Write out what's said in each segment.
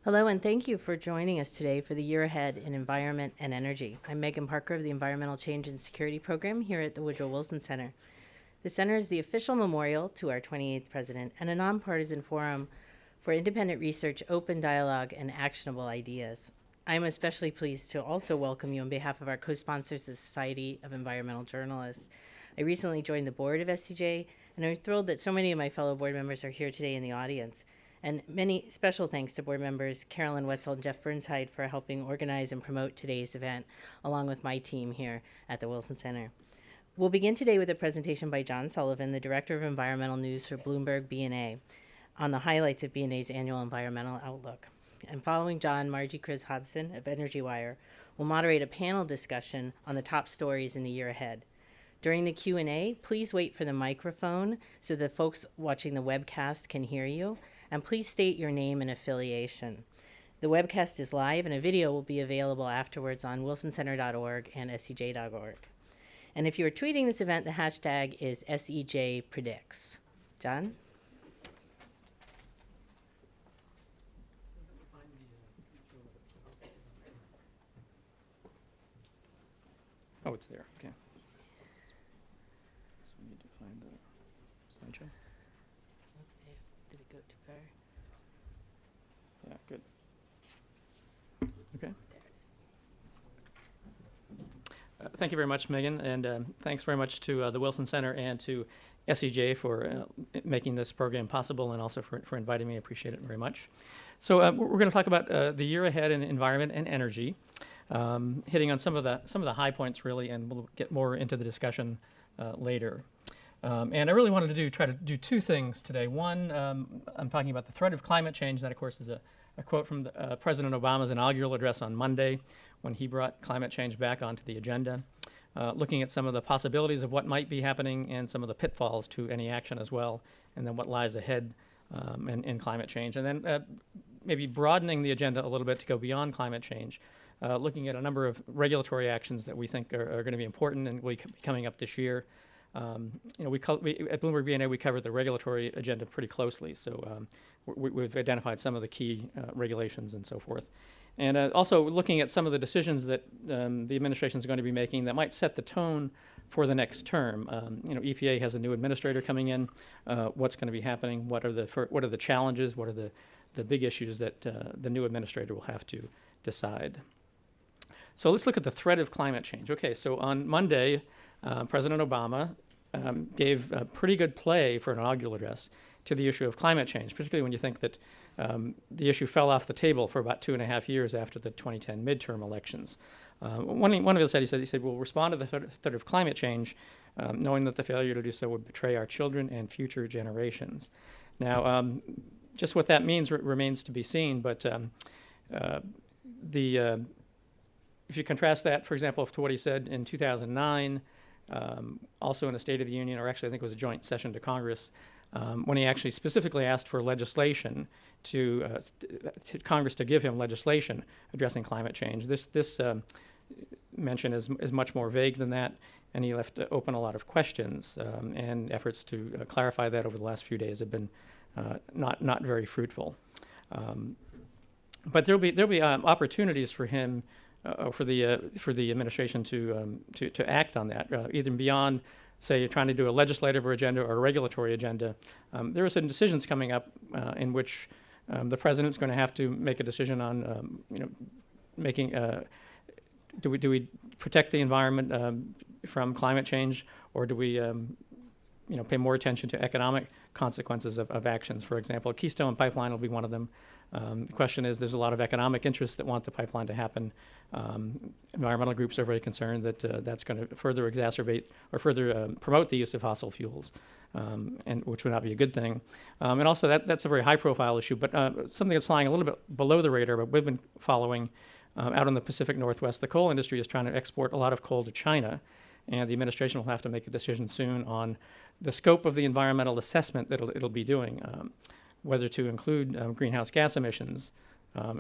Hello, and thank you for joining us today for the Year Ahead in Environment and Energy. I'm Megan Parker of the Environmental Change and Security Program here at the Woodrow Wilson Center. The center is the official memorial to our 28th president and a nonpartisan forum for independent research, open dialogue, and actionable ideas. I'm especially pleased to also welcome you on behalf of our co-sponsors, the Society of Environmental Journalists. I recently joined the board of SCJ, and I'm thrilled that so many of my fellow board members are here today in the audience. And many special thanks to board members Carolyn Wetzel and Jeff Burnside for helping organize and promote today's event, along with my team here at the Wilson Center. We'll begin today with a presentation by John Sullivan, the Director of Environmental News for Bloomberg BNA, on the highlights of BNA's annual environmental outlook. And following John, Margie Chris Hobson of Energy Wire will moderate a panel discussion on the top stories in the year ahead. During the Q&A, please wait for the microphone so the folks watching the webcast can hear you. And please state your name and affiliation. The webcast is live and a video will be available afterwards on wilsoncenter.org and scj.org. And if you are tweeting this event, the hashtag is SEJPredicts. John? Oh, it's there, okay. So we need to find the slideshow. Did it go too far? Yeah, good. Okay. Thank you very much, Megan, and thanks very much to the Wilson Center and to SEJ for making this program possible, and also for inviting me. I appreciate it very much. So we're going to talk about the year ahead in environment and energy, hitting on some of the high points really, and we'll get more into the discussion later. And I really wanted to try to do two things today. One, I'm talking about the threat of climate change. That, of course, is a quote from President Obama's inaugural address on Monday when he brought climate change back onto the agenda, looking at some of the possibilities of what might be happening and some of the pitfalls to any action as well, and then what lies ahead in climate change. And then maybe broadening the agenda a little bit to go beyond climate change, looking at a number of regulatory actions that we think are going to be important and will be coming up this year. We at Bloomberg BNA, we cover the regulatory agenda pretty closely, so we've identified some of the key regulations and so forth. And also looking at some of the decisions that the administration is going to be making that might set the tone for the next term. EPA has a new administrator coming in. What's going to be happening? What are the challenges? What are the big issues that the new administrator will have to decide? So let's look at the threat of climate change. Okay, so on Monday, President Obama gave a pretty good play for an inaugural address to the issue of climate change, particularly when you think that the issue fell off the table for about 2.5 years after the 2010 midterm elections. One of the said, he said, we'll respond to the threat of climate change, knowing that the failure to do so would betray our children and future generations. Now, just what that means remains to be seen, but if you contrast that, for example, to what he said in 2009, also in a State of the Union, or actually I think it was a joint session to Congress, when he actually specifically asked for legislation to Congress to give him legislation addressing climate change. This mention is much more vague than that, and he left open a lot of questions, and efforts to clarify that over the last few days have been not very fruitful. But there'll be opportunities for him. For the administration to act on that, either beyond, say, trying to do a legislative agenda or a regulatory agenda. There are some decisions coming up in which the president's going to have to make a decision on, making. Do we protect the environment from climate change, or do we, pay more attention to economic consequences of actions? For example, Keystone Pipeline will be one of them. The question is, there's a lot of economic interests that want the pipeline to happen. Environmental groups are very concerned that that's going to further exacerbate or further promote the use of fossil fuels, and which would not be a good thing. And also, that's a very high-profile issue, but something that's flying a little bit below the radar, but we've been following out in the Pacific Northwest. The coal industry is trying to export a lot of coal to China, and the administration will have to make a decision soon on the scope of the environmental assessment that it'll be doing. Whether to include greenhouse gas emissions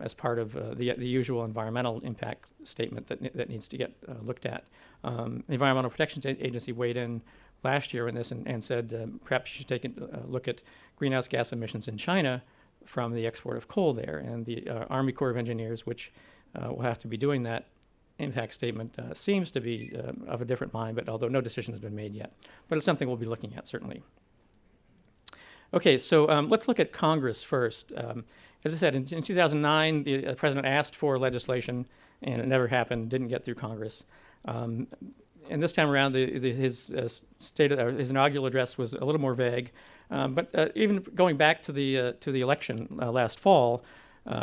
as part of the usual environmental impact statement that needs to get looked at. The Environmental Protection Agency weighed in last year in this and said perhaps you should take a look at greenhouse gas emissions in China from the export of coal there. And the Army Corps of Engineers, which will have to be doing that impact statement, seems to be of a different mind, but although no decision has been made yet. But it's something we'll be looking at, certainly. Okay, so let's look at Congress first. As I said, in 2009, the president asked for legislation, and it never happened, didn't get through Congress. And this time around, his inaugural address was a little more vague. But even going back to the election last fall,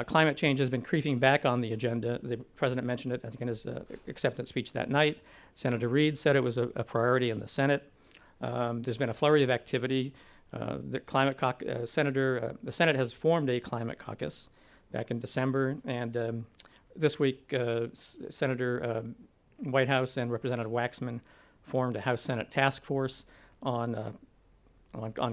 climate change has been creeping back on the agenda. The president mentioned it, I think, in his acceptance speech that night. Senator Reid said it was a priority in the Senate. There's been a flurry of activity. The Senate has formed a climate caucus back in December, and this week, Senator Whitehouse and Representative Waxman formed a House-Senate task force on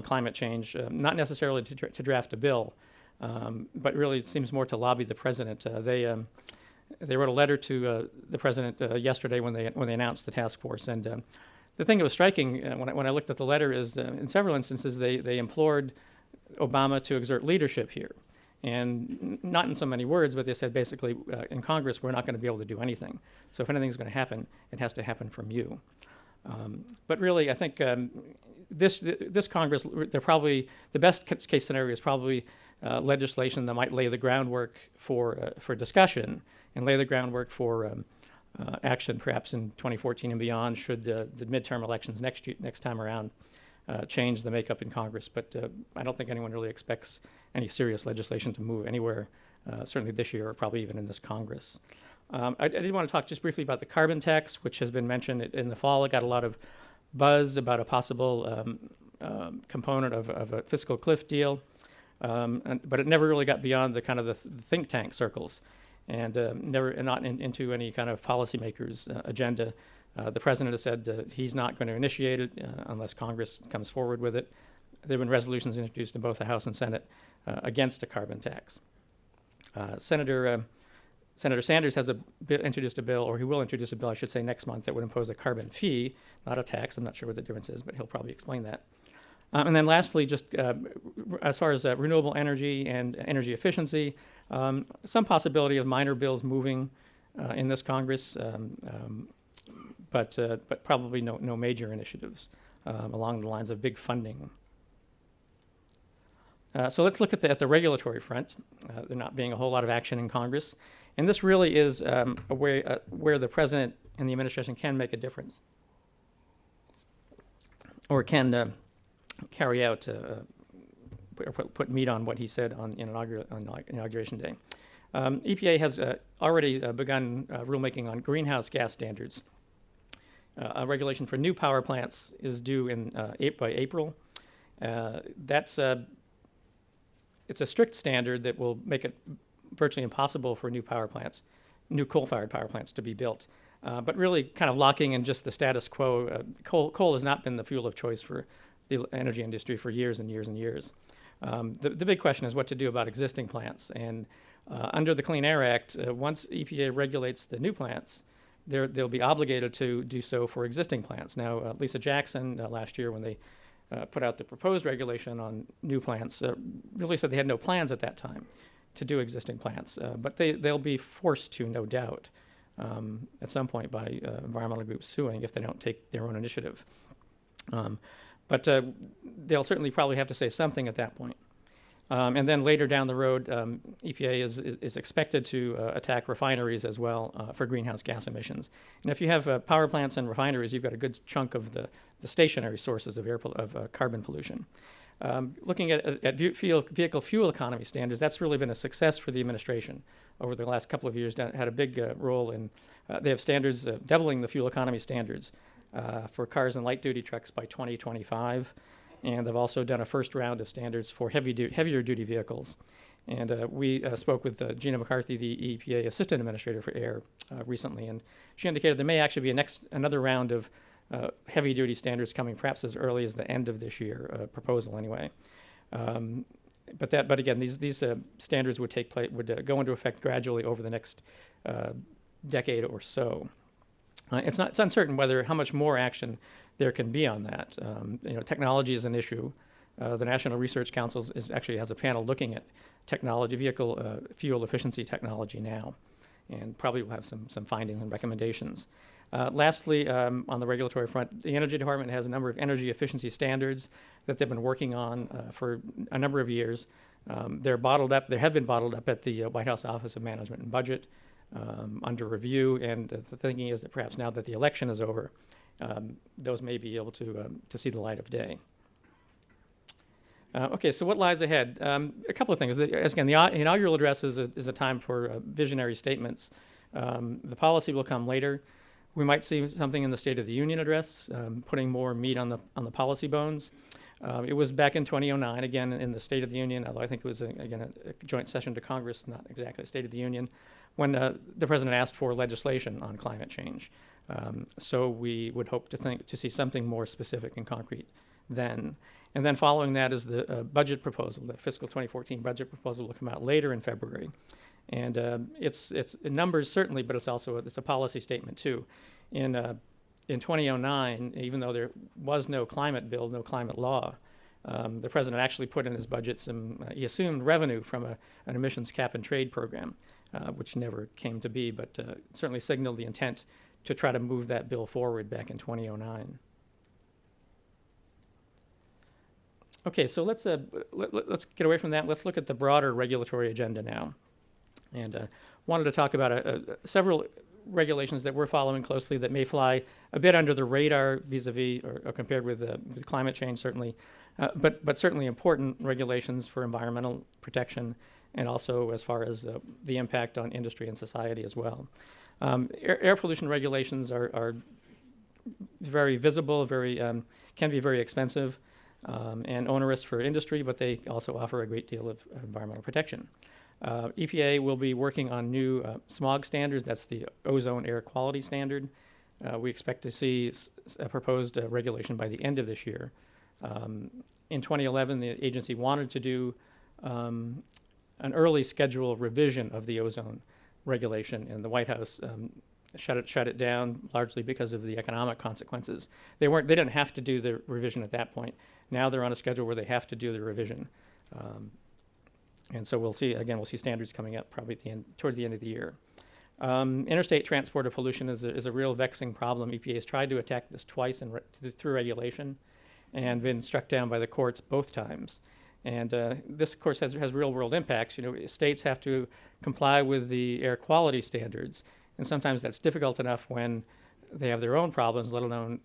climate change, not necessarily to draft a bill, but really it seems more to lobby the president. They wrote a letter to the president yesterday when they announced the task force, and the thing that was striking when I looked at the letter is in several instances they implored Obama to exert leadership here. And not in so many words, but they said basically in Congress we're not going to be able to do anything. So if anything's going to happen, it has to happen from you. But really, I think this Congress, they're probably the best case scenario is probably legislation that might lay the groundwork for discussion and lay the groundwork for action, perhaps in 2014 and beyond, should the midterm elections next time around change the makeup in Congress. But I don't think anyone really expects any serious legislation to move anywhere, certainly this year or probably even in this Congress. I did want to talk just briefly about the carbon tax, which has been mentioned in the fall. It got a lot of buzz about a possible component of a fiscal cliff deal, but it never really got beyond the kind of the think tank circles, and not into any kind of policymakers' agenda. The president has said he's not going to initiate it unless Congress comes forward with it. There have been resolutions introduced in both the House and Senate against a carbon tax. Senator Sanders has introduced a bill, or he will introduce a bill, I should say, next month that would impose a carbon fee, not a tax. I'm not sure what the difference is, but he'll probably explain that. And then lastly, just as far as renewable energy and energy efficiency, some possibility of minor bills moving in this Congress, but probably no major initiatives along the lines of big funding. So let's look at the regulatory front. There not being a whole lot of action in Congress. And this really is where the president and the administration can make a difference, or can carry out, or put meat on what he said on Inauguration Day. EPA has already begun rulemaking on greenhouse gas standards. A regulation for new power plants is due by April. It's a strict standard that will make it virtually impossible for new coal-fired power plants to be built. But really kind of locking in just the status quo. Coal has not been the fuel of choice for the energy industry for years and years and years. The big question is what to do about existing plants. And under the Clean Air Act, once EPA regulates the new plants, they'll be obligated to do so for existing plants. Now, Lisa Jackson, last year when they put out the proposed regulation on new plants, really said they had no plans at that time to do existing plants. But they'll be forced to, no doubt, at some point by environmental groups suing if they don't take their own initiative. But they'll certainly probably have to say something at that point. And then later down the road, EPA is expected to attack refineries as well for greenhouse gas emissions. And if you have power plants and refineries, you've got a good chunk of the stationary sources of carbon pollution. Looking at vehicle fuel economy standards, that's really been a success for the administration over the last couple of years. Had a big role in, they have standards doubling the fuel economy standards for cars and light-duty trucks by 2025. And they've also done a first round of standards for heavier duty vehicles. And we spoke with Gina McCarthy, the EPA Assistant Administrator for Air, recently, and she indicated there may actually be another round of heavy duty standards coming perhaps as early as the end of this year, proposal anyway. But again, these standards would go into effect gradually over the next decade or so. It's uncertain how much more action there can be on that. Technology is an issue. the National Research Council actually has a panel looking at vehicle fuel efficiency technology now, and probably will have some findings and recommendations. Lastly, on the regulatory front, the Energy Department has a number of energy efficiency standards that they've been working on for a number of years. They're bottled up. They have been bottled up at the White House Office of Management and Budget under review, and the thinking is that perhaps now that the election is over, those may be able to see the light of day. Okay, so what lies ahead? A couple of things. Again, the inaugural address is a time for visionary statements. The policy will come later. We might see something in the State of the Union address, putting more meat on the policy bones. It was back in 2009, again, in the State of the Union, although I think it was, a joint session to Congress, not exactly a State of the Union, when the president asked for legislation on climate change. So we would hope to see something more specific and concrete then. And then following that is the budget proposal. The fiscal 2014 budget proposal will come out later in February. And it's numbers certainly, but it's also a policy statement too. In 2009, even though there was no climate bill, no climate law, the president actually put in his budget he assumed revenue from an emissions cap and trade program, which never came to be, but certainly signaled the intent to try to move that bill forward back in 2009. Okay, so let's get away from that. Let's look at the broader regulatory agenda now. And wanted to talk about several regulations that we're following closely that may fly a bit under the radar vis-a-vis or compared with climate change, certainly, but certainly important regulations for environmental protection and also as far as the impact on industry and society as well. Air pollution regulations are very visible, can be very expensive and onerous for industry, but they also offer a great deal of environmental protection. EPA will be working on new smog standards. That's the ozone air quality standard. We expect to see a proposed regulation by the end of this year. In 2011, the agency wanted to do an early schedule revision of the ozone regulation, and the White House shut it down largely because of the economic consequences. They didn't have to do the revision at that point. Now they're on a schedule where they have to do the revision. And so we'll see standards coming up probably towards the end of the year. Interstate transport of pollution is a real vexing problem. EPA has tried to attack this twice through regulation and been struck down by the courts both times. And this, of course, has real-world impacts. States have to comply with the air quality standards, and sometimes that's difficult enough when they have their own problems, let alone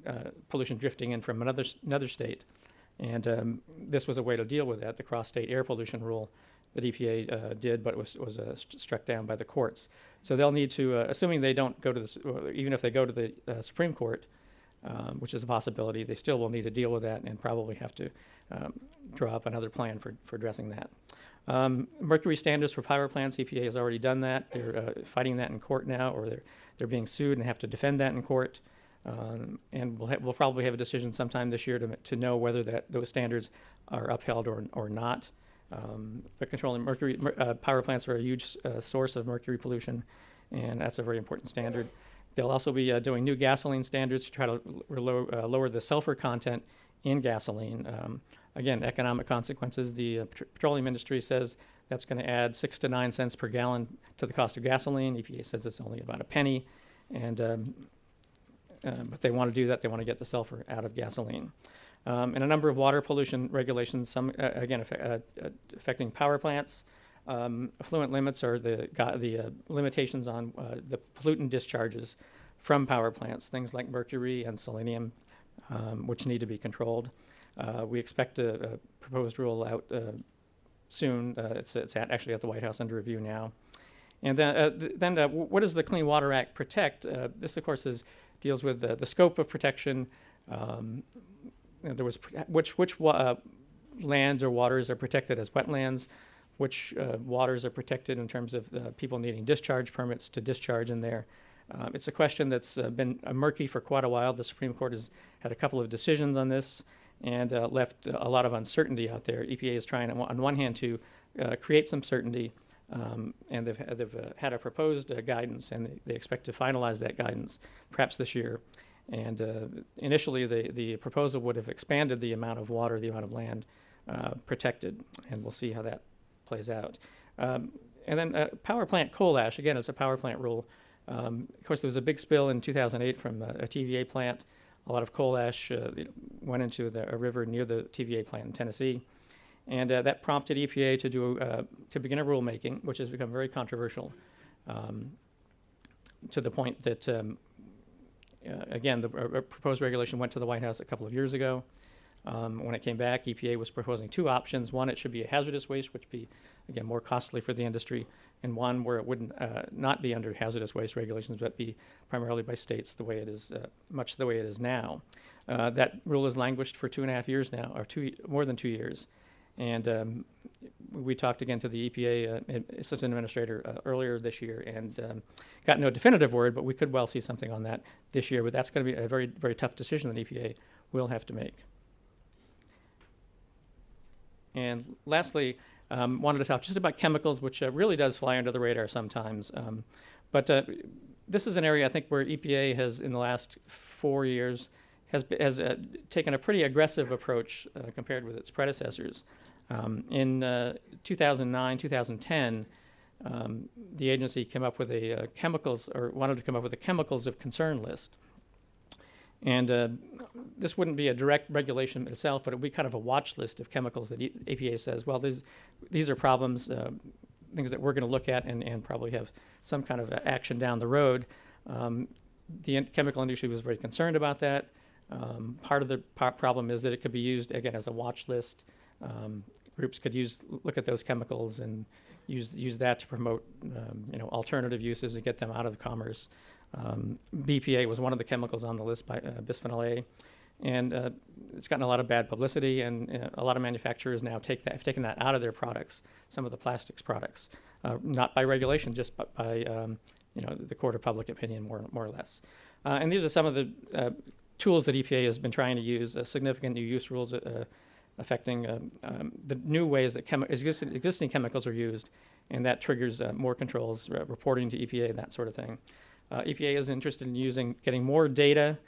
pollution drifting in from another state. And this was a way to deal with that, the cross-state air pollution rule that EPA did, but was struck down by the courts. So they'll need to, assuming they don't go to even if they go to the Supreme Court, which is a possibility, they still will need to deal with that and probably have to draw up another plan for addressing that. Mercury standards for power plants, EPA has already done that. They're fighting that in court now, or they're being sued and have to defend that in court. And we'll probably have a decision sometime this year to know whether those standards are upheld or not. But controlling mercury, power plants are a huge source of mercury pollution, and that's a very important standard. They'll also be doing new gasoline standards to try to lower the sulfur content in gasoline. Again, economic consequences. The petroleum industry says that's going to add 6 to 9 cents per gallon to the cost of gasoline. EPA says it's only about a penny, and but they want to do that. They want to get the sulfur out of gasoline. And a number of water pollution regulations, some affecting power plants. Effluent limits are the limitations on the pollutant discharges from power plants, things like mercury and selenium, which need to be controlled. We expect a proposed rule out soon. It's actually at the White House under review now. And then what does the Clean Water Act protect? This, of course, deals with the scope of protection. There was which lands or waters are protected as wetlands, which waters are protected in terms of people needing discharge permits to discharge in there. It's a question that's been murky for quite a while. The Supreme Court has had a couple of decisions on this and left a lot of uncertainty out there. EPA is trying, on one hand, to create some certainty, and they've had a proposed guidance, and they expect to finalize that guidance perhaps this year. And initially, the proposal would have expanded the amount of water, the amount of land protected, and we'll see how that plays out. And then power plant coal ash, again, it's a power plant rule. Of course, there was a big spill in 2008 from a TVA plant. A lot of coal ash went into a river near the TVA plant in Tennessee. And that prompted EPA to begin a rulemaking, which has become very controversial, to the point that, again, the proposed regulation went to the White House a couple of years ago. When it came back, EPA was proposing two options. One, it should be a hazardous waste, which would be, again, more costly for the industry, and one where it wouldn't not be under hazardous waste regulations, but be primarily by states the way it is, much the way it is now. That rule has languished for 2.5 years now, or more than 2 years. And we talked again to the EPA Assistant Administrator earlier this year and got no definitive word, but we could well see something on that this year. But that's going to be a very, very tough decision that EPA will have to make. And lastly, wanted to talk just about chemicals, which really does fly under the radar sometimes. But this is an area I think where EPA has, in the last 4 years, has taken a pretty aggressive approach compared with its predecessors. In 2009, 2010, the agency came up with wanted to come up with a chemicals of concern list. And this wouldn't be a direct regulation itself, but it would be kind of a watch list of chemicals that EPA says, well, these are problems, things that we're going to look at and probably have some kind of action down the road. The chemical industry was very concerned about that. Part of the problem is that it could be used, again, as a watch list. Groups could look at those chemicals and use that to promote alternative uses and get them out of commerce. BPA was one of the chemicals on the list, by bisphenol A, and it's gotten a lot of bad publicity, and a lot of manufacturers now have taken that out of their products, some of the plastics products, not by regulation, just by the court of public opinion, more or less. And these are some of the tools that EPA has been trying to use, significant new use rules affecting the new ways that existing chemicals are used, and that triggers more controls, reporting to EPA, that sort of thing. EPA is interested in getting more data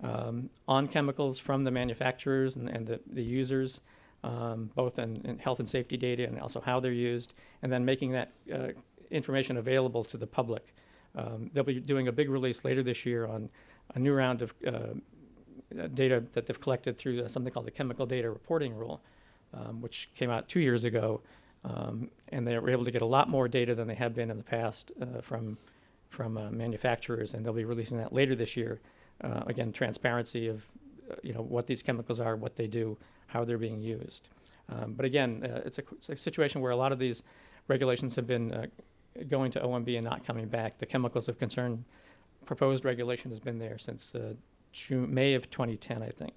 on chemicals from the manufacturers and the users, both in health and safety data and also how they're used, and then making that information available to the public. They'll be doing a big release later this year on a new round of data that they've collected through something called the Chemical Data Reporting Rule, which came out 2 years ago, and they were able to get a lot more data than they have been in the past from manufacturers, and they'll be releasing that later this year. Again, transparency of what these chemicals are, what they do, how they're being used. But again, it's a situation where a lot of these regulations have been going to OMB and not coming back. The chemicals of concern proposed regulation has been there since May of 2010, I think.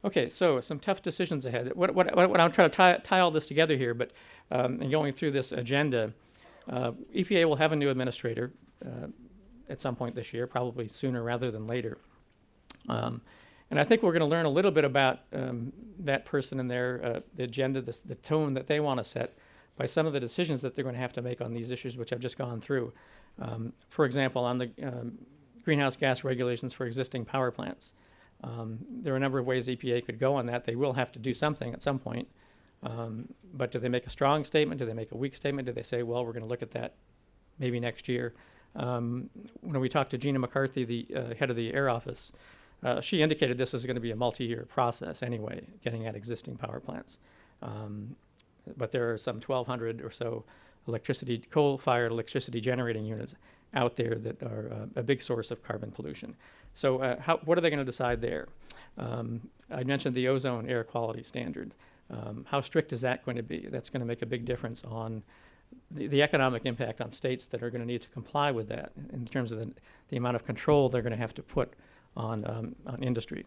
Okay, so some tough decisions ahead. What I'm trying to tie all this together here, but in going through this agenda, EPA will have a new administrator at some point this year, probably sooner rather than later. And I think we're going to learn a little bit about that person and the agenda, the tone that they want to set by some of the decisions that they're going to have to make on these issues, which I've just gone through. For example, on the greenhouse gas regulations for existing power plants. There are a number of ways EPA could go on that. They will have to do something at some point. But do they make a strong statement? Do they make a weak statement? Do they say, well, we're going to look at that maybe next year? When we talked to Gina McCarthy, the head of the Air Office, she indicated this is going to be a multi-year process anyway, getting at existing power plants. But there are some 1,200 or so coal-fired electricity generating units out there that are a big source of carbon pollution. So what are they going to decide there? I mentioned the ozone air quality standard. How strict is that going to be? That's going to make a big difference on the economic impact on states that are going to need to comply with that in terms of the amount of control they're going to have to put on industry.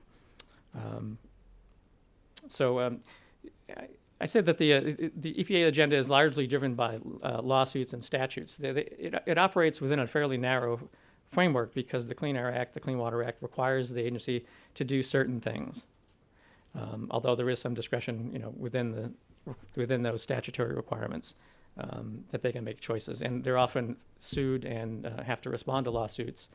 I said that the EPA agenda is largely driven by lawsuits and statutes. It operates within a fairly narrow framework because the Clean Air Act, the Clean Water Act requires the agency to do certain things. Although there is some discretion, within those statutory requirements that they can make choices, and they're often sued and have to respond to lawsuits,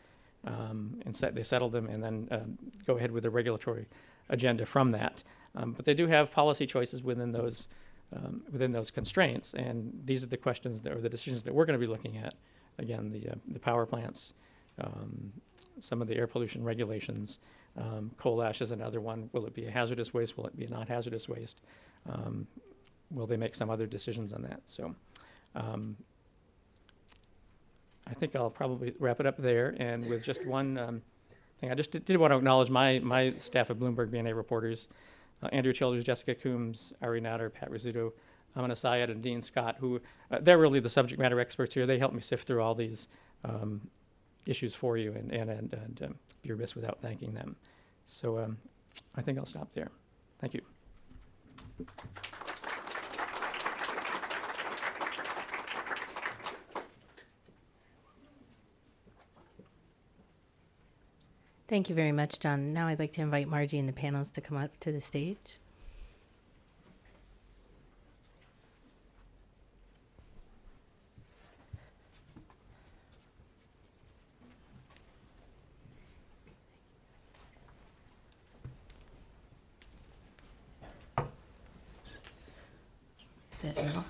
and they settle them and then go ahead with the regulatory agenda from that. But they do have policy choices within those constraints, and these are the questions or the decisions that we're going to be looking at. Again, the power plants, some of the air pollution regulations, coal ash is another one. Will it be a hazardous waste? Will it be a not hazardous waste? Will they make some other decisions on that? So I think I'll probably wrap it up there. And with just one thing, I just did want to acknowledge my staff of Bloomberg BNA reporters, Andrew Childers, Jessica Coombs, Ari Natter, Pat Rizzuto, Amina Syed, and Dean Scott, who they're really the subject matter experts here. They helped me sift through all these issues for you, and be remiss without thanking them. So I think I'll stop there. Thank you. Thank you very much, John. Now I'd like to invite Margie and the panelists to come up to the stage. Sit now.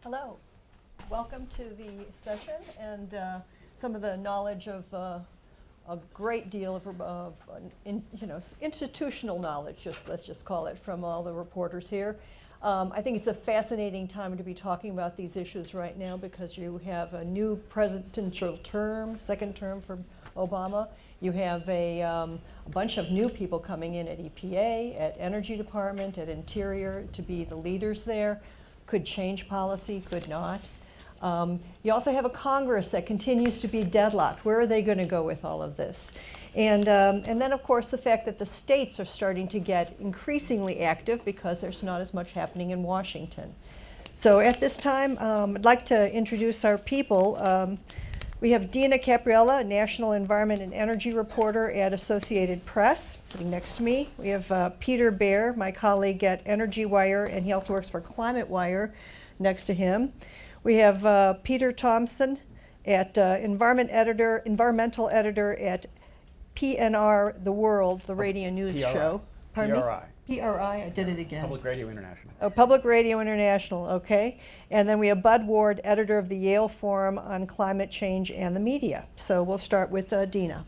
Hello. Welcome to the session and some of the knowledge of a great deal of institutional knowledge, let's just call it, from all the reporters here. I think it's a fascinating time to be talking about these issues right now because you have a new presidential term, second term for Obama. You have a bunch of new people coming in at EPA, at Energy Department, at Interior to be the leaders there. Could change policy, could not. You also have a Congress that continues to be deadlocked. Where are they going to go with all of this? And then, of course, the fact that the states are starting to get increasingly active because there's not as much happening in Washington. So at this time, I'd like to introduce our people. We have Dina Capriella, National Environment and Energy Reporter at Associated Press, sitting next to me. We have Peter Baer, my colleague at Energy Wire, and he also works for Climate Wire, next to him. We have Peter Thompson, at environmental editor at PNR The World, the radio news show. Pardon me? PRI, I did it again. Public Radio International. Oh, Public Radio International, okay. And then we have Bud Ward, editor of the Yale Forum on Climate Change and the Media. So we'll start with Dina.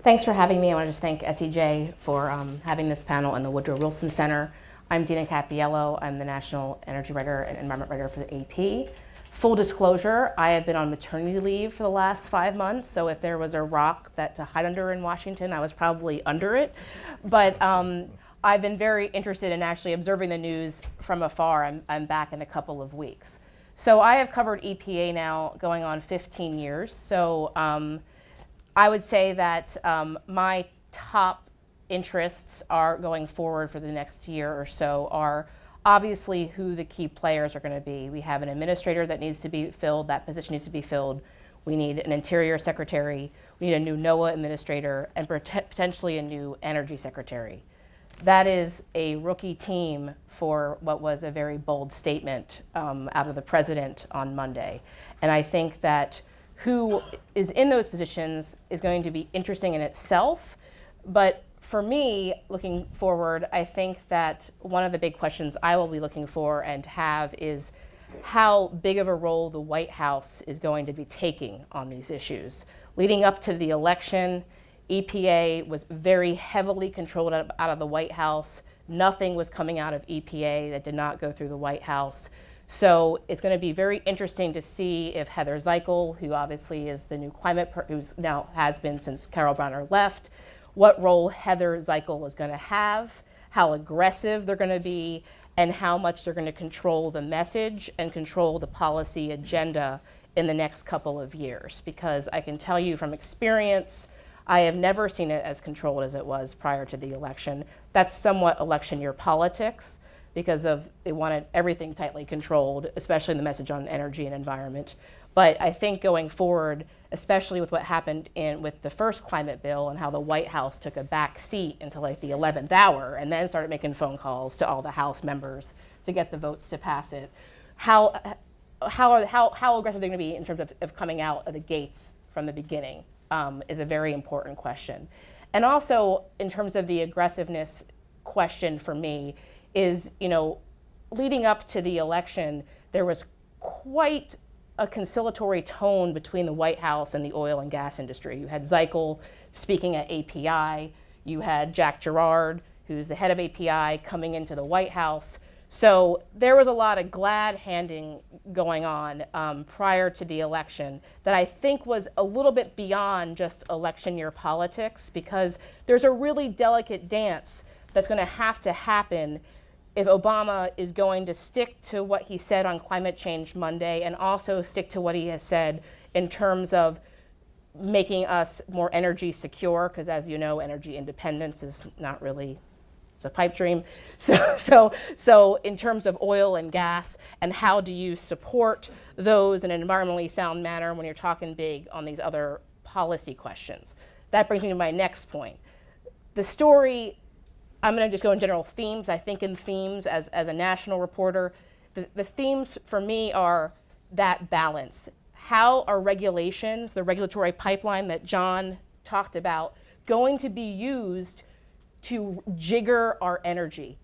Thanks for having me. I want to just thank SEJ for having this panel and the Woodrow Wilson Center. I'm Dina Capriello. I'm the National Energy Writer and Environment Writer for the AP. Full disclosure, I have been on maternity leave for the last 5 months, so if there was a rock to hide under in Washington, I was probably under it. But I've been very interested in actually observing the news from afar. I'm back in a couple of weeks. So I have covered EPA now going on 15 years. So I would say that my top interests are going forward for the next year or so are obviously who the key players are going to be. We have an administrator that needs to be filled. That position needs to be filled. We need an Interior Secretary. We need a new NOAA administrator and potentially a new Energy Secretary. That is a rookie team for what was a very bold statement out of the president on Monday. And I think that who is in those positions is going to be interesting in itself. But for me, looking forward, I think that one of the big questions I will be looking for and have is how big of a role the White House is going to be taking on these issues. Leading up to the election, EPA was very heavily controlled out of the White House. Nothing was coming out of EPA that did not go through the White House. So it's going to be very interesting to see if Heather Zeichel, who obviously is the new climate, who's now has been since Carol Browner left, what role Heather Zeichel is going to have, how aggressive they're going to be, and how much they're going to control the message and control the policy agenda in the next couple of years. Because I can tell you from experience, I have never seen it as controlled as it was prior to the election. That's somewhat election year politics because they wanted everything tightly controlled, especially the message on energy and environment. But I think going forward, especially with what happened with the first climate bill and how the White House took a back seat until like the 11th hour and then started making phone calls to all the House members to get the votes to pass it, how how aggressive they're going to be in terms of coming out of the gates from the beginning is a very important question. And also, in terms of the aggressiveness question for me is, leading up to the election, there was quite a conciliatory tone between the White House and the oil and gas industry. You had Zeichel speaking at API. You had Jack Gerard, who's the head of API, coming into the White House. So there was a lot of glad handing going on prior to the election that I think was a little bit beyond just election year politics, because there's a really delicate dance that's going to have to happen if Obama is going to stick to what he said on Climate Change Monday and also stick to what he has said in terms of making us more energy secure, because as you know, energy independence is not really, it's a pipe dream. So in terms of oil and gas, and how do you support those in an environmentally sound manner when you're talking big on these other policy questions? That brings me to my next point. The story, I'm going to just go in general themes. I think in themes as a national reporter, the themes for me are that balance. How are regulations, the regulatory pipeline that John talked about, going to be used to jigger our energy?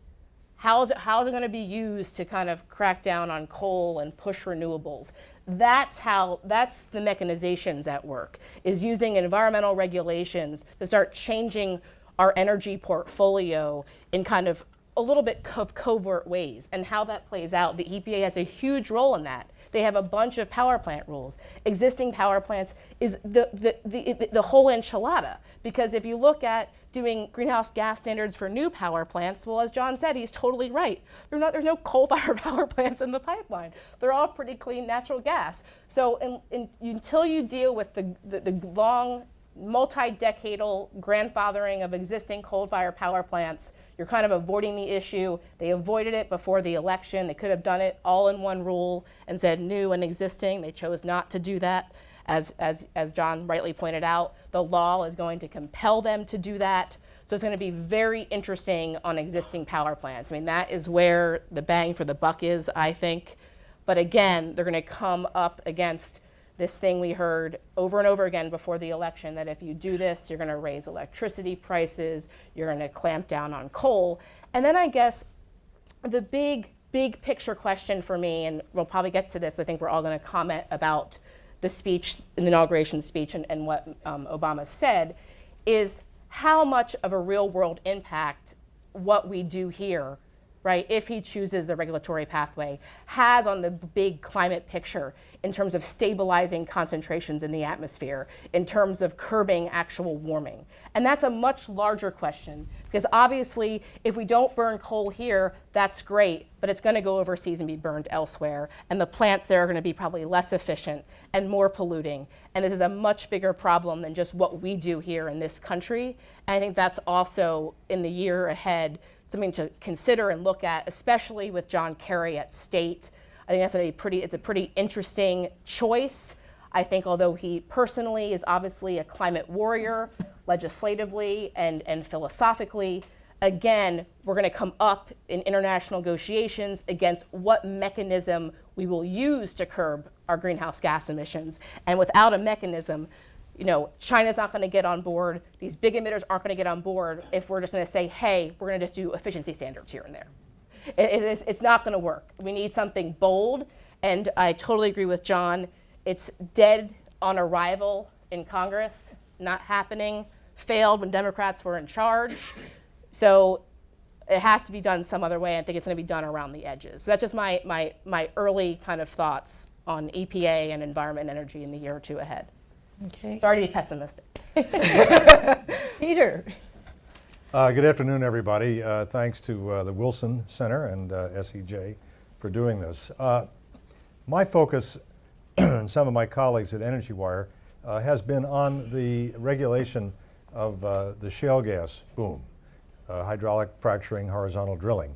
How is it going to be used to kind of crack down on coal and push renewables? That's the mechanizations at work, is using environmental regulations to start changing our energy portfolio in kind of a little bit of covert ways. And how that plays out, the EPA has a huge role in that. They have a bunch of power plant rules. Existing power plants is the whole enchilada, because if you look at doing greenhouse gas standards for new power plants, well, as John said, he's totally right. There's no coal-fired power plants in the pipeline. They're all pretty clean natural gas. So until you deal with the long, multi-decadal grandfathering of existing coal-fired power plants, you're kind of avoiding the issue. They avoided it before the election. They could have done it all in one rule and said new and existing. They chose not to do that. As John rightly pointed out, the law is going to compel them to do that. So it's going to be very interesting on existing power plants. I mean, that is where the bang for the buck is, I think. But again, they're going to come up against this thing we heard over and over again before the election, that if you do this, you're going to raise electricity prices, you're going to clamp down on coal. And then I guess the big picture question for me, and we'll probably get to this, I think we're all going to comment about the speech, the inauguration speech, and what Obama said, is how much of a real world impact what we do here, right, if he chooses the regulatory pathway, has on the big climate picture in terms of stabilizing concentrations in the atmosphere, in terms of curbing actual warming. And that's a much larger question, because obviously if we don't burn coal here, that's great, but it's going to go overseas and be burned elsewhere. And the plants there are going to be probably less efficient and more polluting. And this is a much bigger problem than just what we do here in this country. And I think that's also, in the year ahead, something to consider and look at, especially with John Kerry at State. I think it's a pretty interesting choice. I think although he personally is obviously a climate warrior, legislatively and philosophically, again, we're going to come up in international negotiations against what mechanism we will use to curb our greenhouse gas emissions. And without a mechanism, China's not going to get on board. These big emitters aren't going to get on board if we're just going to say, hey, we're going to just do efficiency standards here and there. It's not going to work. We need something bold, and I totally agree with John. It's dead on arrival in Congress, not happening, failed when Democrats were in charge. So it has to be done some other way. I think it's going to be done around the edges. So that's just my early kind of thoughts on EPA and environment and energy in the year or two ahead. Okay. Sorry to be pessimistic. Peter. Good afternoon, everybody. Thanks to the Wilson Center and SEJ for doing this. My focus, and some of my colleagues at Energy Wire, has been on the regulation of the shale gas boom, hydraulic fracturing, horizontal drilling.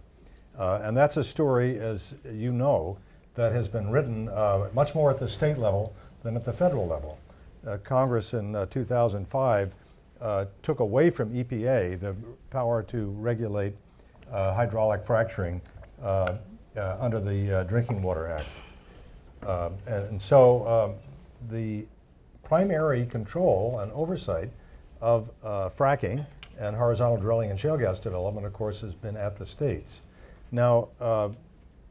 And that's a story, as you know, that has been written much more at the state level than at the federal level. Congress in 2005 took away from EPA the power to regulate hydraulic fracturing under the Drinking Water Act. And so the primary control and oversight of fracking and horizontal drilling and shale gas development, of course, has been at the states. Now,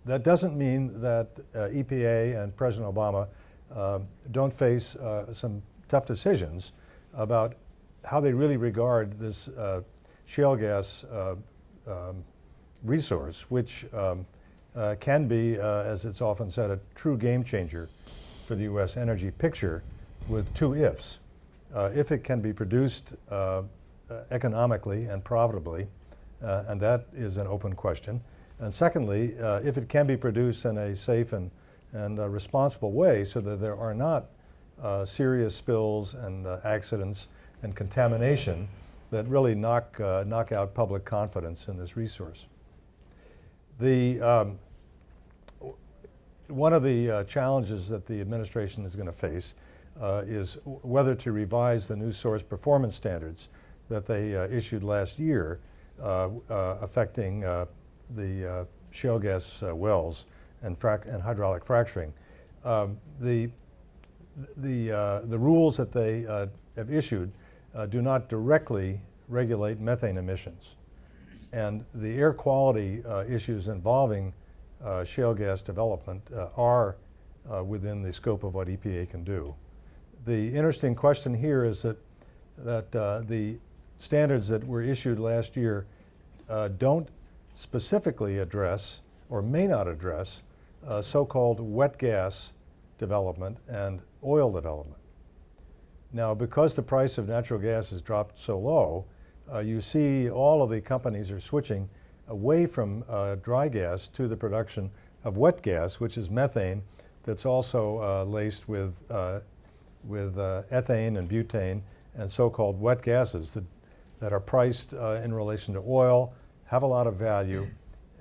that doesn't mean that EPA and President Obama don't face some tough decisions about how they really regard this shale gas resource, which can be, as it's often said, a true game changer for the U.S. energy picture, with two ifs. If it can be produced economically and profitably, and that is an open question. And secondly, if it can be produced in a safe and responsible way so that there are not serious spills and accidents and contamination that really knock out public confidence in this resource. One of the challenges that the administration is going to face is whether to revise the new source performance standards that they issued last year, affecting the shale gas wells and hydraulic fracturing. The rules that they have issued do not directly regulate methane emissions. And the air quality issues involving shale gas development are within the scope of what EPA can do. The interesting question here is that the standards that were issued last year don't specifically address, or may not address, so-called wet gas development and oil development. Now, because the price of natural gas has dropped so low, you see all of the companies are switching away from dry gas to the production of wet gas, which is methane that's also laced with ethane and butane and so-called wet gases that are priced in relation to oil, have a lot of value,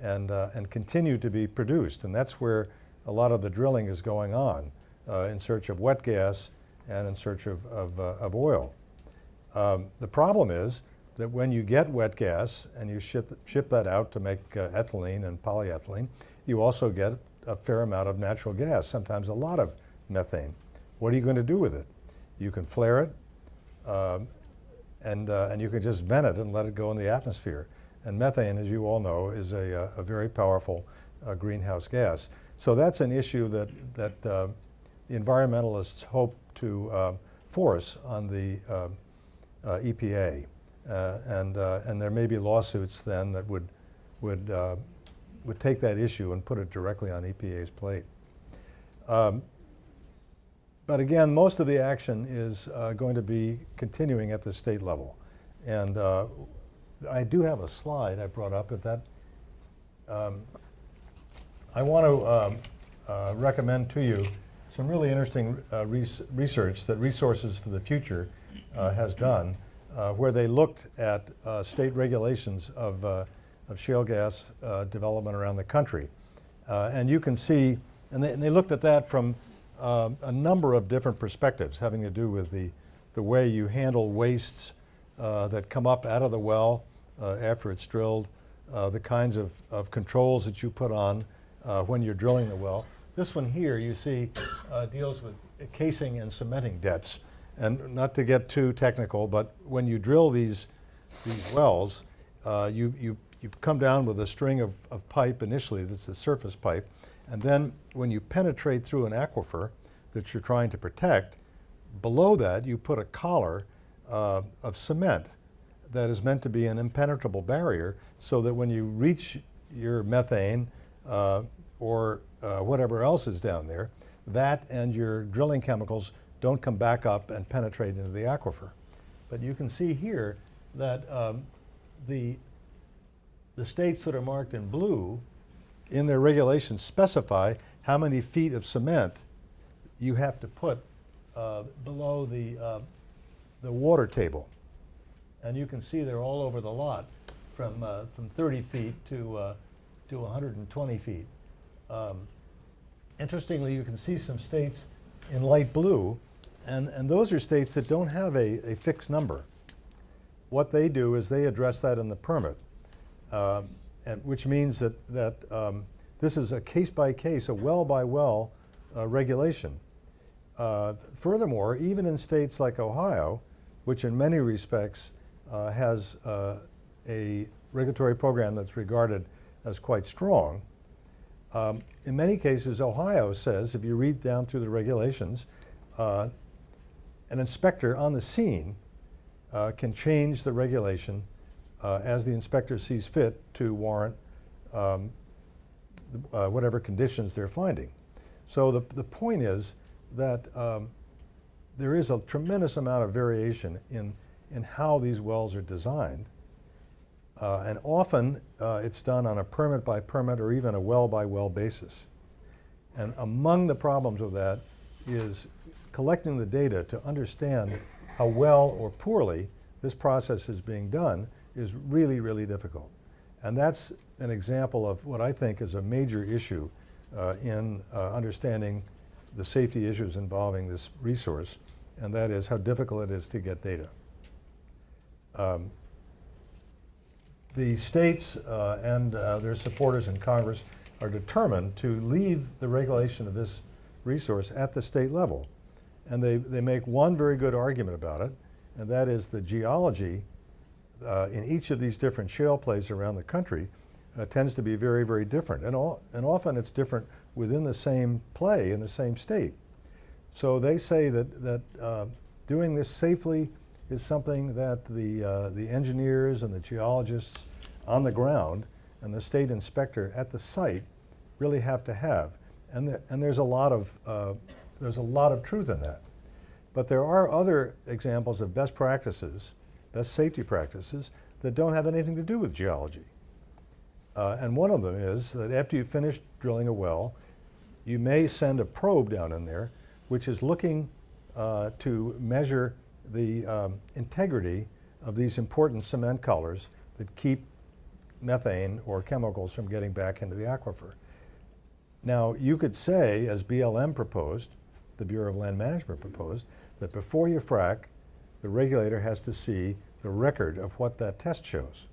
and continue to be produced. And that's where a lot of the drilling is going on, in search of wet gas and in search of oil. The problem is that when you get wet gas and you ship that out to make ethylene and polyethylene, you also get a fair amount of natural gas, sometimes a lot of methane. What are you going to do with it? You can flare it, and you can just vent it and let it go in the atmosphere. And methane, as you all know, is a very powerful greenhouse gas. So that's an issue that the environmentalists hope to force on the EPA. And there may be lawsuits then that would take that issue and put it directly on EPA's plate. But again, most of the action is going to be continuing at the state level. And I do have a slide I brought up. If that, I want to recommend to you some really interesting research that Resources for the Future has done, where they looked at state regulations of shale gas development around the country. And you can see, and they looked at that from a number of different perspectives, having to do with the way you handle wastes that come up out of the well after it's drilled, the kinds of controls that you put on when you're drilling the well. This one here, you see, deals with casing and cementing depths. And not to get too technical, but when you drill these wells, you come down with a string of pipe initially, that's the surface pipe, and then when you penetrate through an aquifer that you're trying to protect, below that you put a collar of cement that is meant to be an impenetrable barrier, so that when you reach your methane or whatever else is down there, that and your drilling chemicals don't come back up and penetrate into the aquifer. But you can see here that the states that are marked in blue in their regulations specify how many feet of cement you have to put below the water table. And you can see they're all over the lot, from 30 feet to 120 feet. Interestingly, you can see some states in light blue, and those are states that don't have a fixed number. What they do is they address that in the permit, which means that this is a case-by-case, a well-by-well regulation. Furthermore, even in states like Ohio, which in many respects has a regulatory program that's regarded as quite strong, in many cases, Ohio says, if you read down through the regulations, an inspector on the scene can change the regulation as the inspector sees fit to warrant whatever conditions they're finding. So the point is that there is a tremendous amount of variation in how these wells are designed. And often it's done on a permit by permit or even a well by well basis. And among the problems with that is collecting the data to understand how well or poorly this process is being done is really, really difficult. And that's an example of what I think is a major issue in understanding the safety issues involving this resource, and that is how difficult it is to get data. The states and their supporters in Congress are determined to leave the regulation of this resource at the state level. And they make one very good argument about it, and that is the geology in each of these different shale plays around the country tends to be very, very different. And often it's different within the same play in the same state. So they say that doing this safely is something that the engineers and the geologists on the ground and the state inspector at the site really have to have. And there's a lot of truth in that. But there are other examples of best practices, best safety practices, that don't have anything to do with geology. And one of them is that after you finish drilling a well, you may send a probe down in there, which is looking to measure the integrity of these important cement colors that keep methane or chemicals from getting back into the aquifer. Now, you could say, as BLM proposed, the Bureau of Land Management proposed, that before you frack, the regulator has to see the record of what that test shows.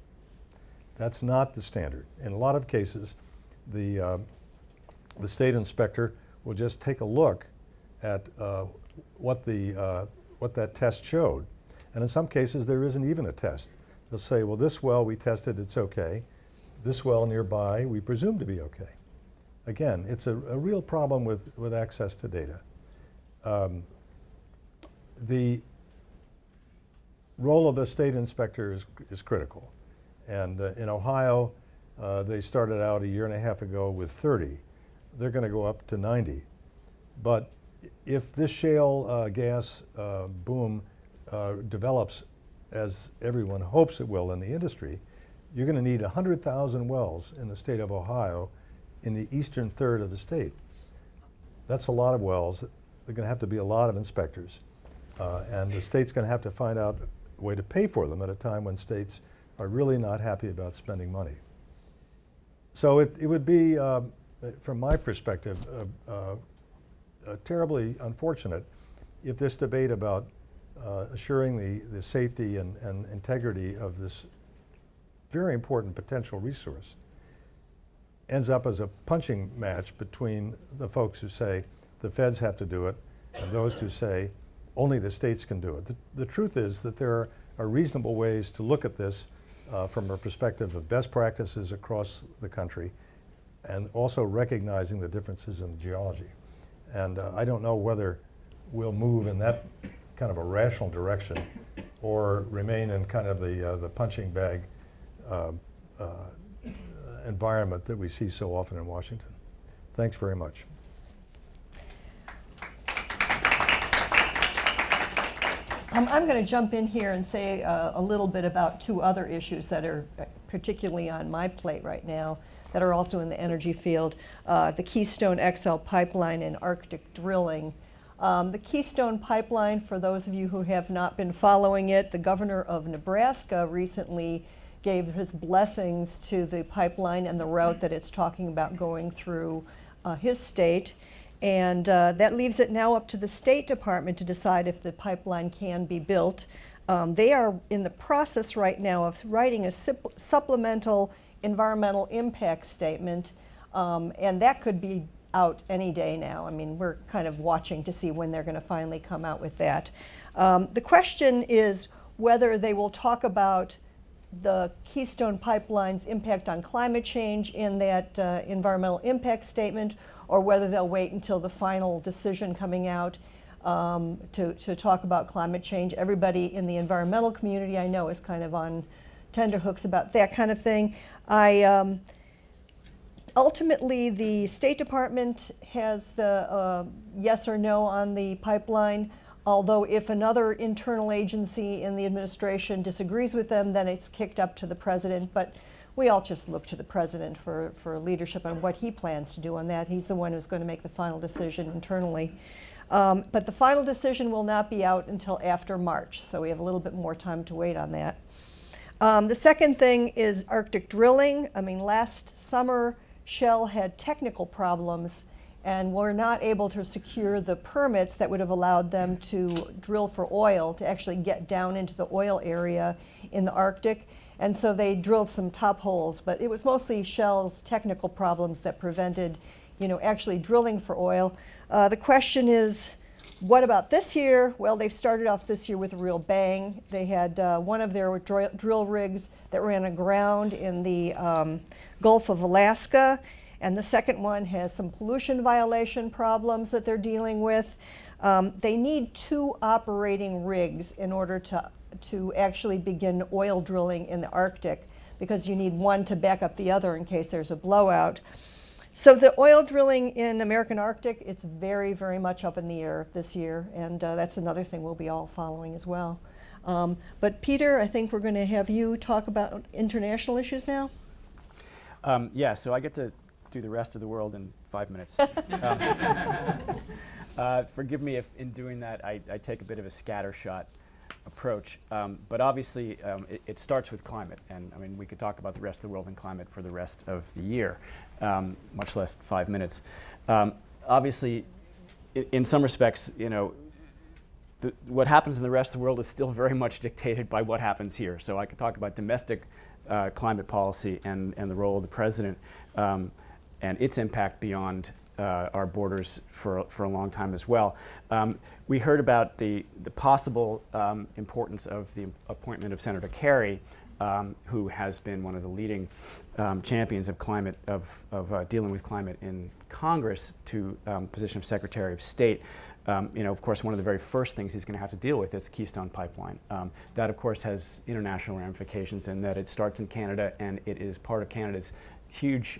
That's not the standard. In a lot of cases, the state inspector will just take a look at what that test showed. And in some cases, there isn't even a test. They'll say, well, this well we tested, it's okay. This well nearby, we presume to be okay. Again, it's a real problem with access to data. The role of the state inspector is critical. And in Ohio, they started out a year and a half ago with 30. They're going to go up to 90. But if this shale gas boom develops as everyone hopes it will in the industry, you're going to need 100,000 wells in the state of Ohio in the eastern third of the state. That's a lot of wells. There are going to have to be a lot of inspectors. And the state's going to have to find out a way to pay for them at a time when states are really not happy about spending money. So it would be, from my perspective, terribly unfortunate if this debate about assuring the safety and integrity of this very important potential resource ends up as a punching match between the folks who say the feds have to do it and those who say only the states can do it. The truth is that there are reasonable ways to look at this from a perspective of best practices across the country and also recognizing the differences in the geology. And I don't know whether we'll move in that kind of a rational direction or remain in kind of the punching bag environment that we see so often in Washington. Thanks very much. I'm going to jump in here and say a little bit about two other issues that are particularly on my plate right now that are also in the energy field, the Keystone XL pipeline and Arctic drilling. The Keystone pipeline, for those of you who have not been following it, the governor of Nebraska recently gave his blessings to the pipeline and the route that it's talking about going through his state. And that leaves it now up to the State Department to decide if the pipeline can be built. They are in the process right now of writing a supplemental environmental impact statement, and that could be out any day now. I mean, we're kind of watching to see when they're going to finally come out with that. The question is whether they will talk about the Keystone Pipeline's impact on climate change in that environmental impact statement, or whether they'll wait until the final decision coming out to talk about climate change. Everybody in the environmental community I know is kind of on tenterhooks about that kind of thing. Ultimately, the State Department has the yes or no on the pipeline. Although if another internal agency in the administration disagrees with them, then it's kicked up to the president. But we all just look to the president for leadership on what he plans to do on that. He's the one who's going to make the final decision internally. But the final decision will not be out until after March, so we have a little bit more time to wait on that. The second thing is Arctic drilling. I mean, last summer, Shell had technical problems and were not able to secure the permits that would have allowed them to drill for oil, to actually get down into the oil area in the Arctic. And so they drilled some top holes, but it was mostly Shell's technical problems that prevented, actually drilling for oil. The question is, what about this year? Well, they've started off this year with a real bang. They had one of their drill rigs that ran aground in the Gulf of Alaska. And the second one has some pollution violation problems that they're dealing with. They need 2 operating rigs in order to actually begin oil drilling in the Arctic, because you need one to back up the other in case there's a blowout. So the oil drilling in American Arctic, it's very, very much up in the air this year, and that's another thing we'll be all following as well. But Peter, I think we're going to have you talk about international issues now. Yeah, so I get to do the rest of the world in 5 minutes. Forgive me if in doing that I take a bit of a scattershot approach, but obviously it starts with climate, and I mean we could talk about the rest of the world and climate for the rest of the year, much less 5 minutes. Obviously, in some respects, what happens in the rest of the world is still very much dictated by what happens here. So I could talk about domestic climate policy and the role of the president and its impact beyond our borders for a long time as well. We heard about the possible importance of the appointment of Senator Kerry, who has been one of the leading champions of climate, of dealing with climate in Congress, to position of Secretary of State. Of course, one of the very first things he's going to have to deal with is the Keystone Pipeline. That, of course, has international ramifications in that it starts in Canada, and it is part of Canada's huge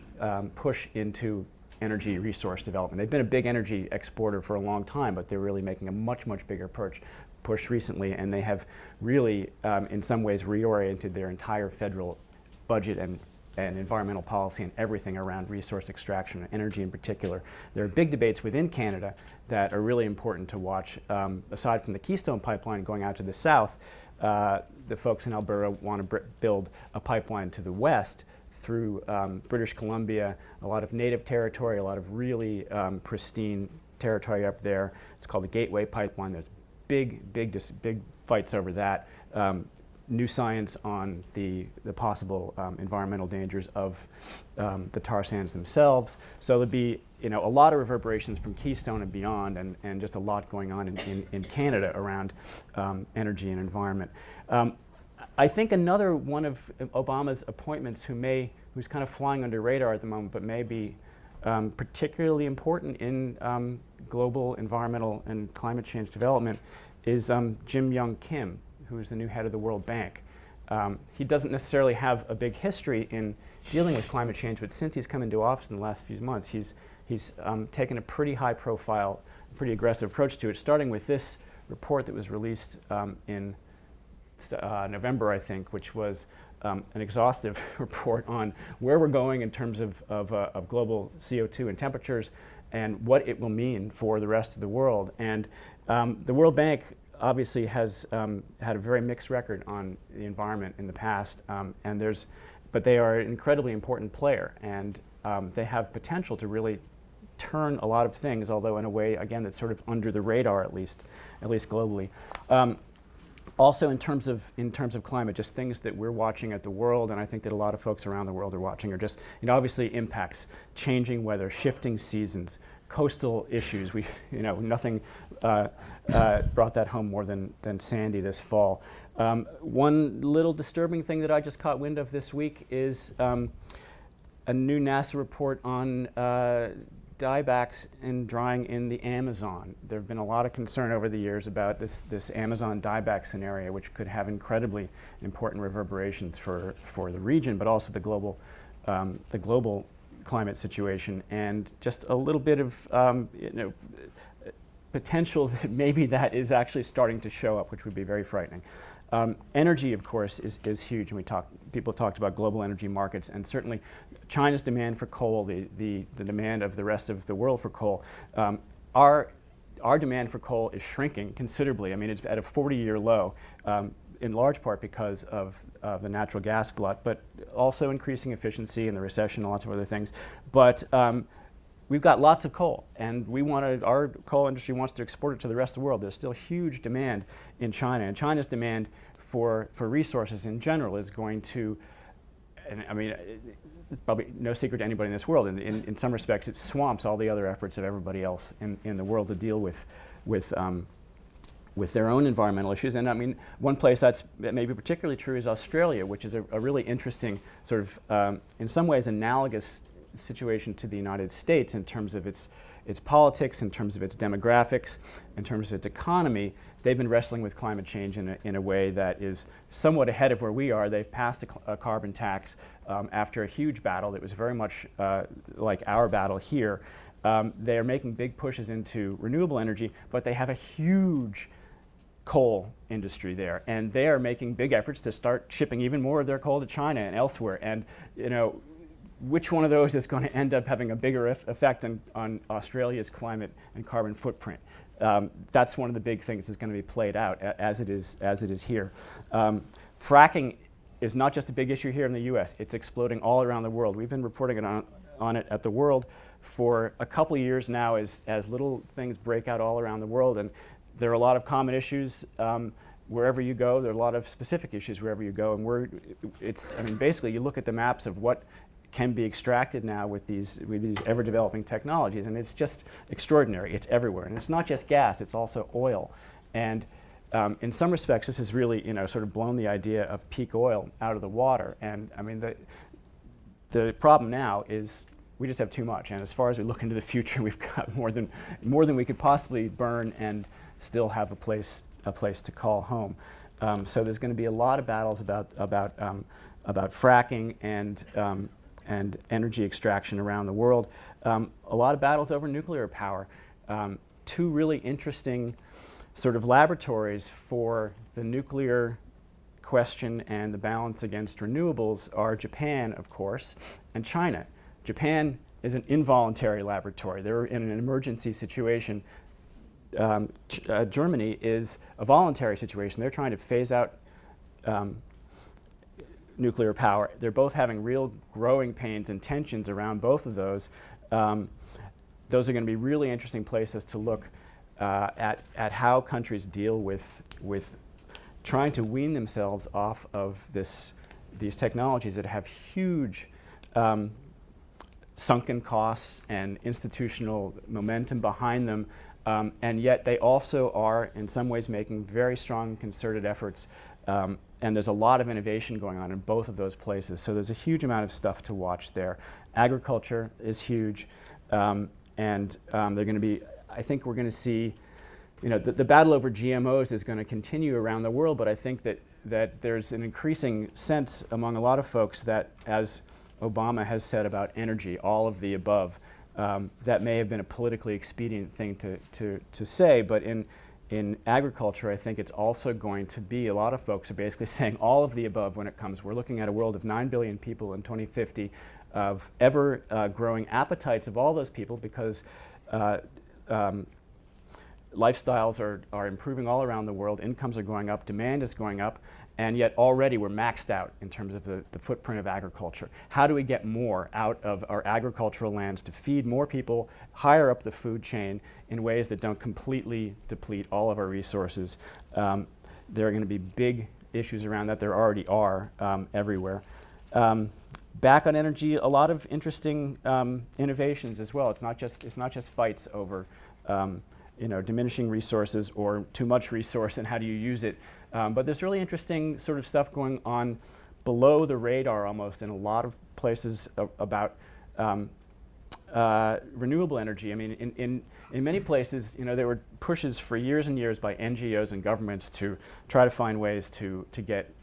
push into energy resource development. They've been a big energy exporter for a long time, but they're really making a much, much bigger push recently, and they have really, in some ways, reoriented their entire federal budget and environmental policy and everything around resource extraction and energy in particular. There are big debates within Canada that are really important to watch. Aside from the Keystone Pipeline going out to the south, the folks in Alberta want to build a pipeline to the west through British Columbia, a lot of native territory, a lot of really pristine territory up there. It's called the Gateway Pipeline. There's big fights over that. New science on the possible environmental dangers of the tar sands themselves. So there'll be a lot of reverberations from Keystone and beyond, and just a lot going on in Canada around energy and environment. I think another one of Obama's appointments who's kind of flying under radar at the moment, but may be particularly important in global environmental and climate change development, is Jim Young Kim, who is the new head of the World Bank. He doesn't necessarily have a big history in dealing with climate change, but since he's come into office in the last few months, he's taken a pretty high profile, pretty aggressive approach to it, starting with this report that was released in November, I think, which was an exhaustive report on where we're going in terms of global CO2 and temperatures and what it will mean for the rest of the world. And the World Bank obviously has had a very mixed record on the environment in the past, but they are an incredibly important player, and they have potential to really turn a lot of things, although in a way, again, that's sort of under the radar, at least globally. Also, in terms of climate, just things that we're watching at the world, and I think that a lot of folks around the world are watching, are just, obviously impacts, changing weather, shifting seasons, coastal issues. Nothing brought that home more than Sandy this fall. One little disturbing thing that I just caught wind of this week is a new NASA report on diebacks and drying in the Amazon. There have been a lot of concern over the years about this Amazon dieback scenario, which could have incredibly important reverberations for the region, but also the global climate situation, and just a little bit of potential that maybe that is actually starting to show up, which would be very frightening. Energy, of course, is huge, and people talked about global energy markets, and certainly China's demand for coal, the demand of the rest of the world for coal. Our demand for coal is shrinking considerably. I mean, it's at a 40-year low, in large part because of the natural gas glut, but also increasing efficiency and the recession and lots of other things. But we've got lots of coal, and our coal industry wants to export it to the rest of the world. There's still huge demand in China, and China's demand for resources in general is going to, and I mean, it's probably no secret to anybody in this world. In some respects, it swamps all the other efforts of everybody else in the world to deal with their own environmental issues. And I mean, one place that may be particularly true is Australia, which is a really interesting sort of, in some ways, analogous situation to the United States in terms of its politics, in terms of its demographics, in terms of its economy. They've been wrestling with climate change in a way that is somewhat ahead of where we are. They've passed a carbon tax after a huge battle that was very much like our battle here. They are making big pushes into renewable energy, but they have a huge coal industry there, and they are making big efforts to start shipping even more of their coal to China and elsewhere. And which one of those is going to end up having a bigger effect on Australia's climate and carbon footprint? That's one of the big things that's going to be played out as it is here. Fracking is not just a big issue here in the U.S. It's exploding all around the world. We've been reporting on it at the world for a couple of years now as little things break out all around the world. And there are a lot of common issues wherever you go. There are a lot of specific issues wherever you go. And basically, you look at the maps of what can be extracted now with these ever-developing technologies, and it's just extraordinary. It's everywhere, and it's not just gas; it's also oil. And in some respects, this has really, sort of blown the idea of peak oil out of the water. And I mean, the problem now is we just have too much. And as far as we look into the future, we've got more than we could possibly burn and still have a place to call home. So there's going to be a lot of battles about fracking and energy extraction around the world. A lot of battles over nuclear power. Two really interesting sort of laboratories for the nuclear question and the balance against renewables are Japan, of course, and China. Japan is an involuntary laboratory. They're in an emergency situation. Germany is a voluntary situation. They're trying to phase out nuclear power. They're both having real growing pains and tensions around both of those. Those are going to be really interesting places to look at how countries deal with trying to wean themselves off of these technologies that have huge sunken costs and institutional momentum behind them, and yet they also are in some ways making very strong concerted efforts, and there's a lot of innovation going on in both of those places. So there's a huge amount of stuff to watch there. Agriculture is huge, and they're going to be, I think we're going to see, the battle over GMOs is going to continue around the world, but I think that there's an increasing sense among a lot of folks that, as Obama has said about energy, all of the above, that may have been a politically expedient thing to say, but in agriculture, I think it's also going to be, a lot of folks are basically saying all of the above when it comes. We're looking at a world of 9 billion people in 2050, of ever growing appetites of all those people, because lifestyles are improving all around the world, incomes are going up, demand is going up, and yet already we're maxed out in terms of the footprint of agriculture. How do we get more out of our agricultural lands to feed more people higher up the food chain in ways that don't completely deplete all of our resources? there are going to be big issues around that. There already are everywhere. Back on energy, a lot of interesting innovations as well. It's not just fights over diminishing resources or too much resource and how do you use it. But there's really interesting sort of stuff going on below the radar almost in a lot of places about renewable energy. I mean, in many places, there were pushes for years and years by NGOs and governments to try to find ways to get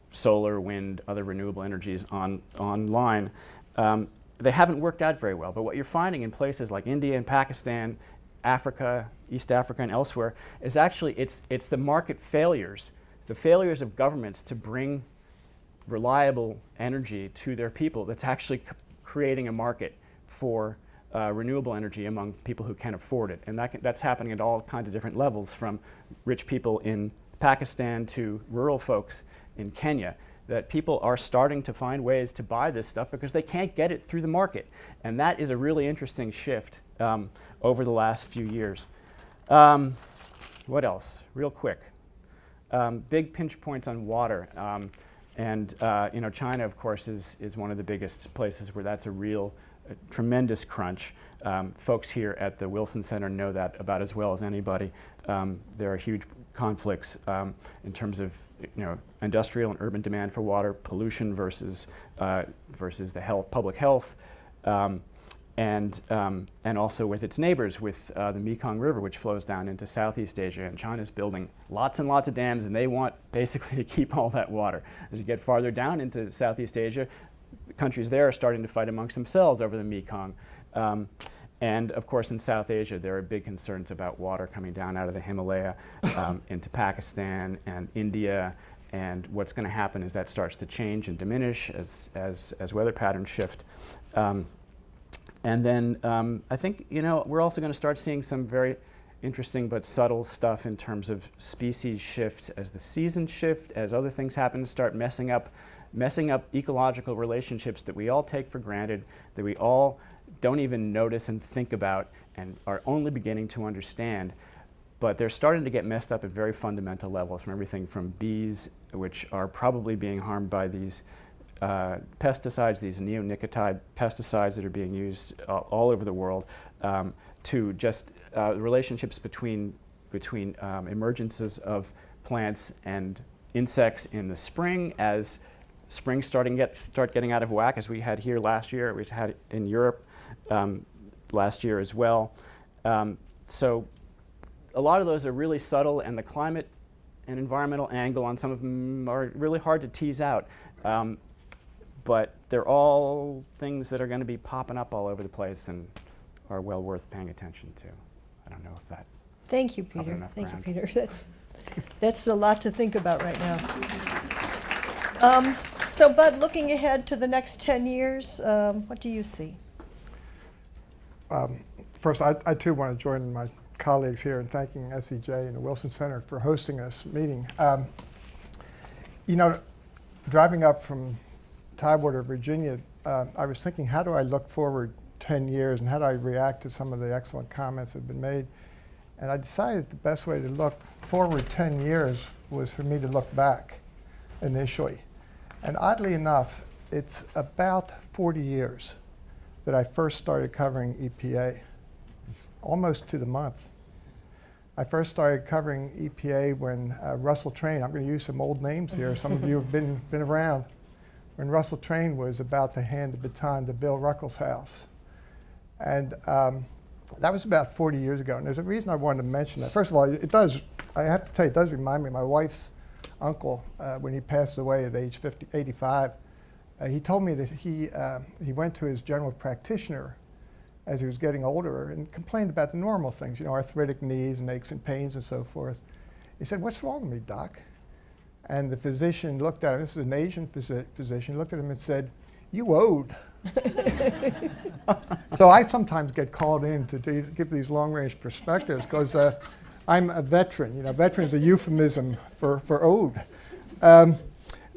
solar, wind, other renewable energies online. They haven't worked out very well. But what you're finding in places like India and Pakistan, Africa, East Africa, and elsewhere is actually it's the market failures, the failures of governments to bring reliable energy to their people that's actually creating a market for renewable energy among people who can afford it. And that's happening at all kinds of different levels, from rich people in Pakistan to rural folks in Kenya, that people are starting to find ways to buy this stuff because they can't get it through the market. And that is a really interesting shift over the last few years. What else? Real quick. Big pinch points on water. China, of course, is one of the biggest places where that's a real tremendous crunch. Folks here at the Wilson Center know that about as well as anybody. There are huge conflicts in terms of industrial and urban demand for water, pollution versus the public health, and also with its neighbors, with the Mekong River, which flows down into Southeast Asia. And China's building lots and lots of dams, and they want basically to keep all that water. As you get farther down into Southeast Asia, the countries there are starting to fight amongst themselves over the Mekong. And of course, in South Asia, there are big concerns about water coming down out of the Himalaya into Pakistan and India. And what's going to happen is that starts to change and diminish as weather patterns shift. And then I think we're also going to start seeing some very interesting but subtle stuff in terms of species shift as the seasons shift, as other things happen to start messing up ecological relationships that we all take for granted, that we all don't even notice and think about and are only beginning to understand. But they're starting to get messed up at very fundamental levels, from everything from bees, which are probably being harmed by these pesticides, these neonicotide pesticides that are being used all over the world, to just relationships between emergences of plants and insects in the spring, as spring start getting out of whack, as we had here last year. We had it in Europe last year as well. So a lot of those are really subtle, and the climate and environmental angle on some of them are really hard to tease out. But they're all things that are going to be popping up all over the place and are well worth paying attention to. I don't know if that. Thank you, covered Peter. enough Thank you, ground. Peter. That's a lot to think about right now. So, Bud, looking ahead to the next 10 years, what do you see? First, I too want to join my colleagues here in thanking SEJ and the Wilson Center for hosting this meeting. Driving up from Tidewater, Virginia, I was thinking, how do I look forward 10 years and how do I react to some of the excellent comments that have been made? And I decided the best way to look forward 10 years was for me to look back initially. And oddly enough, it's about 40 years that I first started covering EPA, almost to the month. I first started covering EPA when Russell Train, I'm going to use some old names here, some of you have been around, when Russell Train was about to hand the baton to Bill Ruckelshaus. And that was about 40 years ago. And there's a reason I wanted to mention that. First of all, I have to tell you, it does remind me of my wife's uncle when he passed away at age 85. He told me that he went to his general practitioner as he was getting older and complained about the normal things, arthritic knees and aches and pains and so forth. He said, "What's wrong with me, doc?" And the physician looked at him, this is an Asian physician, looked at him and said, "You owed." So I sometimes get called in to give these long-range perspectives because I'm a veteran. Veteran is a euphemism for owed.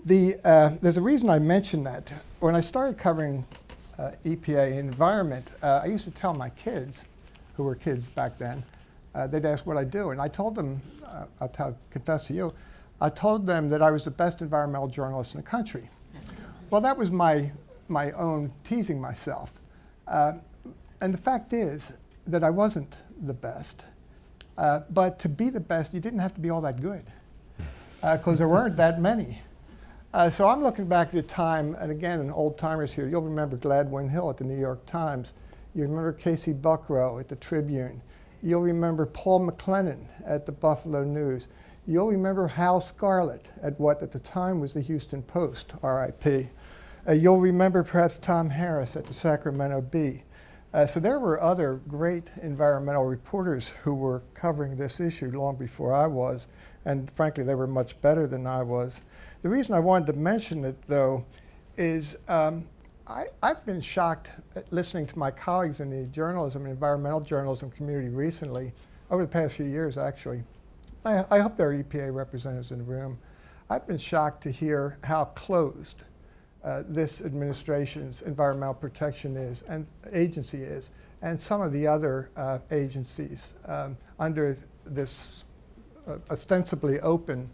There's a reason I mention that. When I started covering EPA environment, I used to tell my kids, who were kids back then, they'd ask what I do, and I told them, confess to you, I told them that I was the best environmental journalist in the country. Well, that was my own teasing myself. And the fact is that I wasn't the best. But to be the best, you didn't have to be all that good, because there weren't that many. So I'm looking back at the time, and again, old timers here, you'll remember Gladwin Hill at the New York Times. You remember Casey Buckrow at the Tribune. You'll remember Paul McLennan at the Buffalo News. You'll remember Hal Scarlett at what at the time was the Houston Post, RIP. You'll remember perhaps Tom Harris at the Sacramento Bee. So there were other great environmental reporters who were covering this issue long before I was, and frankly, they were much better than I was. The reason I wanted to mention it, though, is I've been shocked at listening to my colleagues in the journalism, environmental journalism community recently, over the past few years, actually. I hope there are EPA representatives in the room. I've been shocked to hear how closed this administration's environmental protection is and agency is, and some of the other agencies under this ostensibly open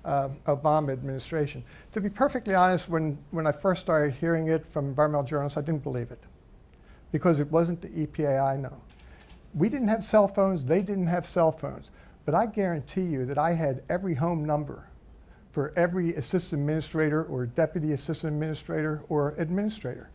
Obama administration. To be perfectly honest, when I first started hearing it from environmental journalists, I didn't believe it, because it wasn't the EPA I know. We didn't have cell phones, they didn't have cell phones, but I guarantee you that I had every home number for every assistant administrator or deputy assistant administrator or administrator.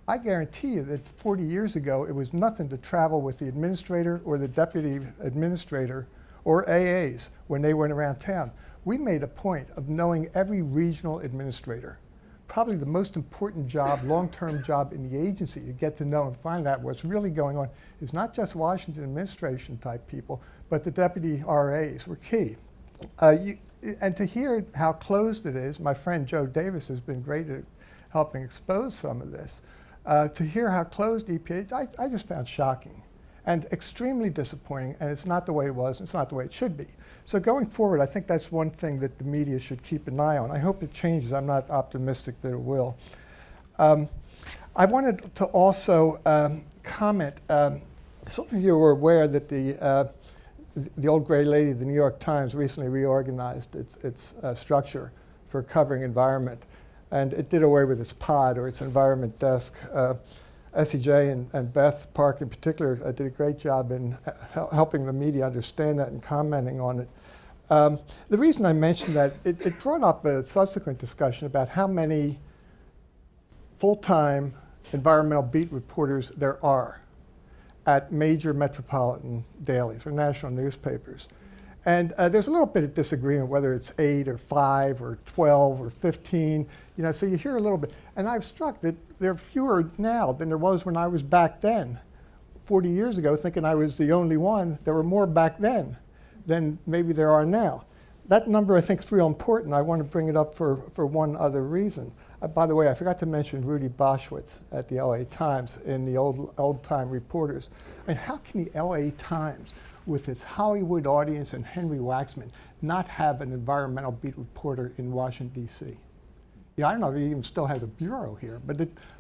I guarantee you that 40 years ago, it was nothing to travel with the administrator or the deputy administrator or AAs when they went around town. We made a point of knowing every regional administrator. Probably the most important job, long-term job in the agency to get to know and find out what's really going on is not just Washington administration type people, but the deputy RAs were key. And to hear how closed it is, my friend Joe Davis has been great at helping expose some of this. To hear how closed EPA, I just found shocking and extremely disappointing, and it's not the way it was, and it's not the way it should be. So going forward, I think that's one thing that the media should keep an eye on. I hope it changes. I'm not optimistic that it will. I wanted to also comment, some of you are aware that the old gray lady of the New York Times recently reorganized its structure for covering environment. And it did away with its pod, or its environment desk. SEJ and Beth Park in particular did a great job in helping the media understand that and commenting on it. The reason I mentioned that, it brought up a subsequent discussion about how many full-time environmental beat reporters there are at major metropolitan dailies or national newspapers. And there's a little bit of disagreement whether it's 8 or 5 or 12 or 15, so you hear a little bit. And I've struck that there are fewer now than there was when I was back then, 40 years ago, thinking I was the only one. There were more back then than maybe there are now. That number I think is real important. I want to bring it up for one other reason. By the way, I forgot to mention Rudy Boschwitz at the LA Times in the old-time reporters. I mean, how can the LA Times, with its Hollywood audience and Henry Waxman, not have an environmental beat reporter in Washington, D.C.? I don't know if he even still has a bureau here,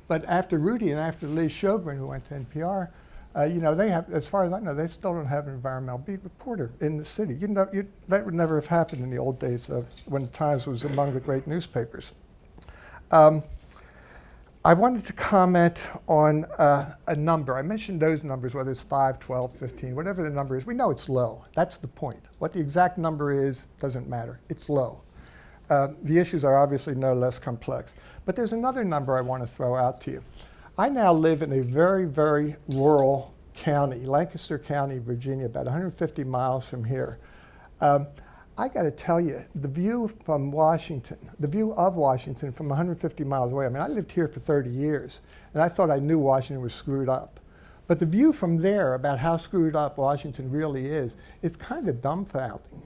but after Rudy and after Liz Sjogren, who went to NPR, they have, as far as I know, they still don't have an environmental beat reporter in the city. That would never have happened in the old days when the Times was among the great newspapers. I wanted to comment on a number. I mentioned those numbers, whether it's 5, 12, 15, whatever the number is. We know it's low. That's the point. What the exact number is doesn't matter. It's low. The issues are obviously no less complex. But there's another number I want to throw out to you. I now live in a very, very rural county, Lancaster County, Virginia, about 150 miles from here. I got to tell you, the view from Washington, the view of Washington from 150 miles away, I mean, I lived here for 30 years, and I thought I knew Washington was screwed up. But the view from there about how screwed up Washington really is kind of dumbfounding.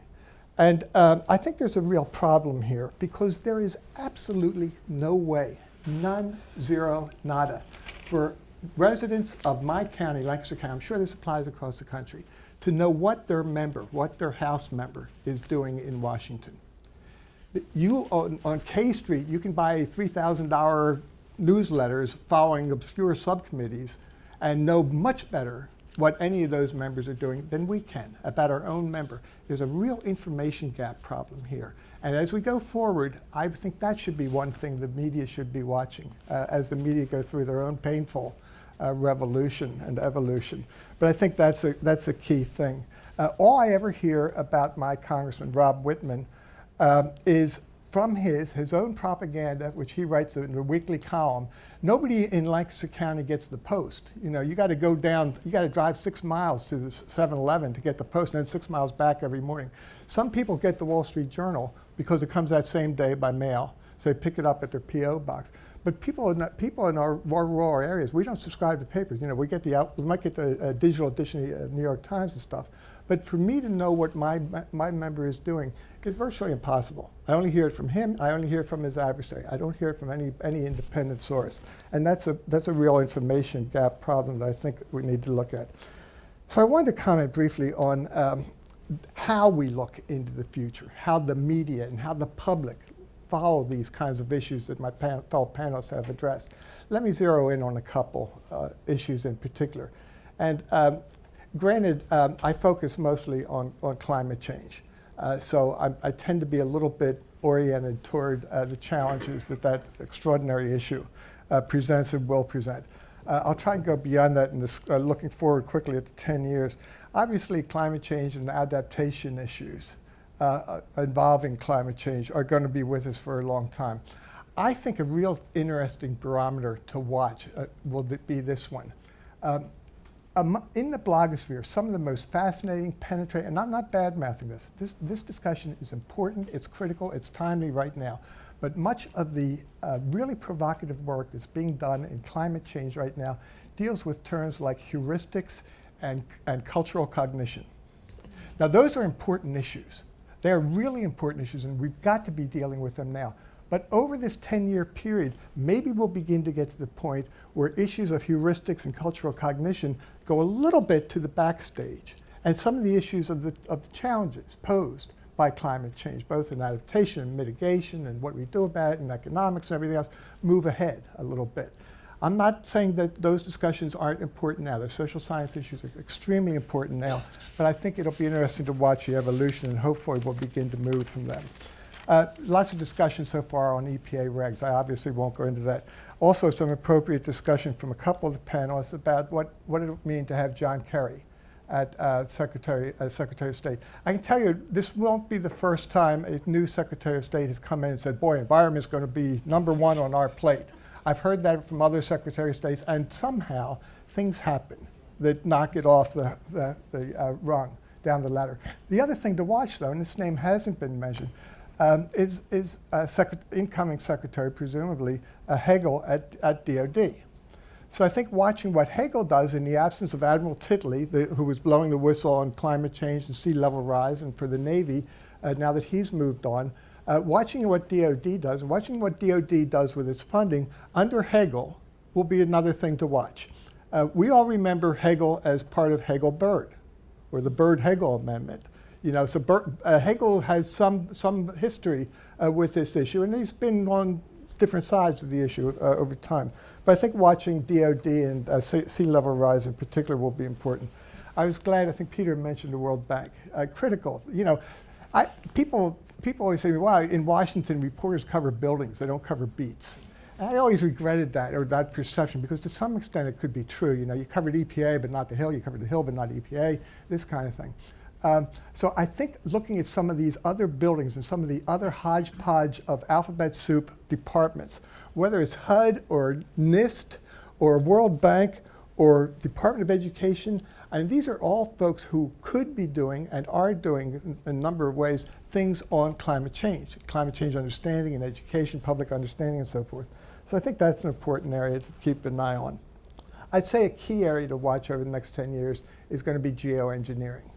And I think there's a real problem here, because there is absolutely no way, none, zero, nada, for residents of my county, Lancaster County, I'm sure this applies across the country, to know what their member, what their House member is doing in Washington. You, on K Street, you can buy $3,000 newsletters following obscure subcommittees and know much better what any of those members are doing than we can about our own member. There's a real information gap problem here. And as we go forward, I think that should be one thing the media should be watching as the media go through their own painful revolution and evolution. But I think that's a key thing. All I ever hear about my Congressman, Rob Whitman, is from his own propaganda, which he writes in a weekly column. Nobody in Lancaster County gets the Post. You know, you got to go down, you got to drive 6 miles to the 7-Eleven to get the Post, and then 6 miles back every morning. Some people get the Wall Street Journal because it comes that same day by mail, so they pick it up at their P.O. box. But people in our more rural areas, we don't subscribe to papers. You know, we might get the digital edition of the New York Times and stuff. But for me to know what my member is doing is virtually impossible. I only hear it from him. I only hear it from his adversary. I don't hear it from any independent source. And that's a real information gap problem that I think we need to look at. So I wanted to comment briefly on how we look into the future, how the media and how the public follow these kinds of issues that my fellow panelists have addressed. Let me zero in on a couple issues in particular. And granted, I focus mostly on climate change. So I tend to be a little bit oriented toward the challenges that extraordinary issue presents and will present. I'll try and go beyond that in this, looking forward quickly at the 10 years. Obviously, climate change and adaptation issues involving climate change are going to be with us for a long time. I think a real interesting barometer to watch will be this one. In the blogosphere, some of the most fascinating, penetrating, and I'm not bad-mouthing this discussion is important, it's critical, it's timely right now. But much of the really provocative work that's being done in climate change right now deals with terms like heuristics and cultural cognition. Now, those are important issues. They are really important issues, and we've got to be dealing with them now. But over this 10-year period, maybe we'll begin to get to the point where issues of heuristics and cultural cognition go a little bit to the backstage. And some of the issues of the challenges posed by climate change, both in adaptation and mitigation and what we do about it and economics and everything else, move ahead a little bit. I'm not saying that those discussions aren't important now. The social science issues are extremely important now, but I think it'll be interesting to watch the evolution, and hopefully we'll begin to move from them. Lots of discussion so far on EPA regs. I obviously won't go into that. Also, some appropriate discussion from a couple of the panelists about what it would mean to have John Kerry at Secretary of State. I can tell you this won't be the first time a new Secretary of State has come in and said, boy, environment's going to be #1 on our plate. I've heard that from other Secretary of States, and somehow things happen that knock it off the rung, down the ladder. The other thing to watch, though, and this name hasn't been mentioned, is incoming Secretary, presumably, Hagel at DOD. So I think watching what Hagel does in the absence of Admiral Titley, who was blowing the whistle on climate change and sea level rise, and for the Navy, now that he's moved on, watching what DOD does, and watching what DOD does with its funding under Hagel will be another thing to watch. We all remember Hagel as part of Hagel-Byrd, or the Byrd-Hagel Amendment. You know, so Hagel has some history with this issue, and he's been on different sides of the issue over time. But I think watching DOD and sea level rise in particular will be important. I was glad, I think Peter mentioned the World Bank. Critical, you know, people always say, wow, in Washington, reporters cover buildings, they don't cover beats. And I always regretted that, or that perception, because to some extent it could be true. You know, you covered EPA, but not the Hill. You covered the Hill, but not EPA, this kind of thing. So I think looking at some of these other buildings and some of the other hodgepodge of alphabet soup departments, whether it's HUD or NIST or World Bank or Department of Education, and these are all folks who could be doing and are doing in a number of ways things on climate change understanding and education, public understanding and so forth. So I think that's an important area to keep an eye on. I'd say a key area to watch over the next 10 years is going to be geoengineering.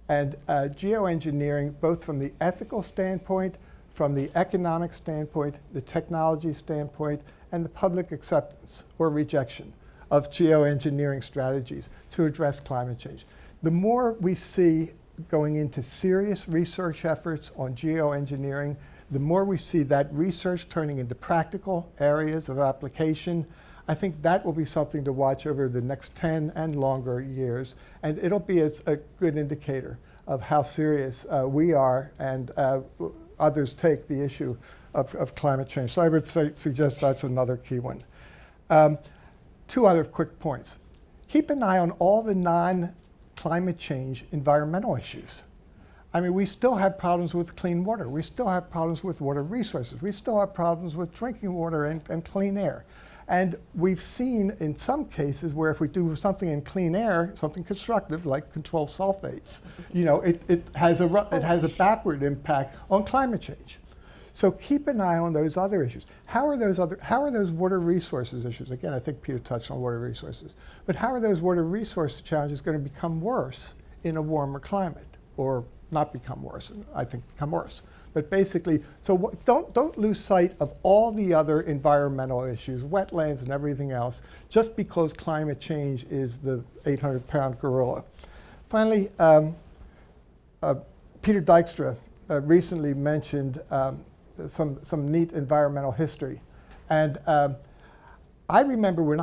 And geoengineering, both from the ethical standpoint, from the economic standpoint, the technology standpoint, and the public acceptance or rejection of geoengineering strategies to address climate change. The more we see going into serious research efforts on geoengineering, the more we see that research turning into practical areas of application, I think that will be something to watch over the next 10 and longer years, and it'll be a good indicator of how serious we are and others take the issue of climate change. So I would suggest that's another key one. Two other quick points. Keep an eye on all the non-climate change environmental issues. I mean, we still have problems with clean water. We still have problems with water resources. We still have problems with drinking water and clean air. And we've seen in some cases where if we do something in clean air, something constructive like control sulfates, you know, it has a backward impact on climate change. So keep an eye on those other issues. How are those water resources issues? Again, I think Peter touched on water resources. But how are those water resource challenges going to become worse in a warmer climate? Or not become worse, I think become worse. But basically, so don't lose sight of all the other environmental issues, wetlands and everything else, just because climate change is the 800-pound gorilla. Finally, Peter Dijkstra recently mentioned some neat environmental history. And I remember when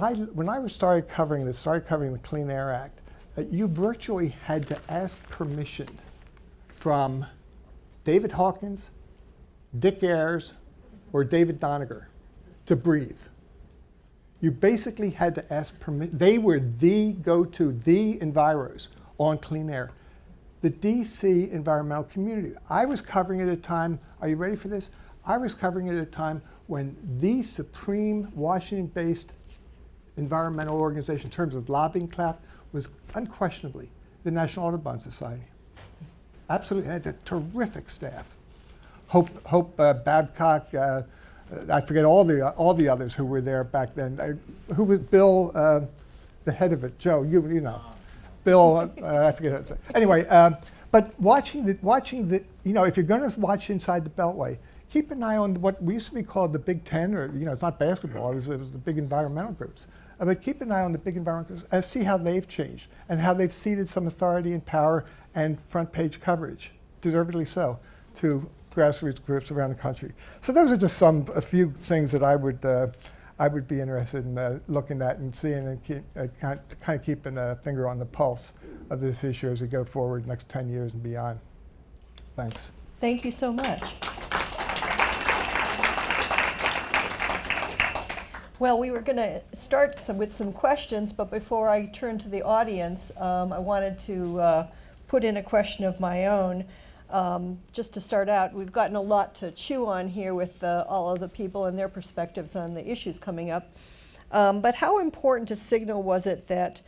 I started covering the Clean Air Act, you virtually had to ask permission from David Hawkins, Dick Ayers, or David Doniger to breathe. You basically had to ask permission. They were the go-to, the enviros on clean air. The DC environmental community. I was covering it at a time, are you ready for this? I was covering it at a time when the supreme Washington-based environmental organization in terms of lobbying clout was unquestionably the National Audubon Society. Absolutely, had a terrific staff. Hope Babcock, I forget all the others who were there back then. Who was Bill, the head of it? Joe, you know. Bill, I forget. Anyway, but watching the, you know, if you're going to watch Inside the Beltway, keep an eye on what we used to be called the Big Ten, or, you know, it's not basketball, it was the big environmental groups. But keep an eye on the big environmental groups and see how they've changed and how they've ceded some authority and power and front page coverage, deservedly so, to grassroots groups around the country. So those are just a few things that I would be interested in looking at and seeing, and kind of keeping a finger on the pulse of this issue as we go forward next 10 years and beyond. Thanks. Thank you so much. Well, we were going to start with some questions, but before I turn to the audience, I wanted to put in a question of my own. Just to start out, we've gotten a lot to chew on here with all of the people and their perspectives on the issues coming up. But how important a signal was it that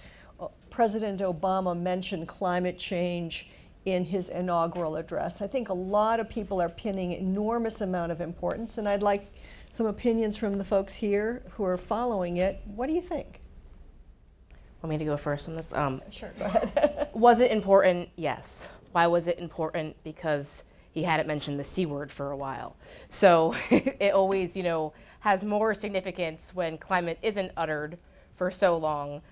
President Obama mentioned climate change in his inaugural address? I think a lot of people are pinning enormous amount of importance, and I'd like some opinions from the folks here who are following it. What do you think? Want me to go first on this? Sure, go ahead. Was it important? Yes. Why was it important? Because he hadn't mentioned the C word for a while. So it always, you know, has more significance when climate isn't uttered for so long,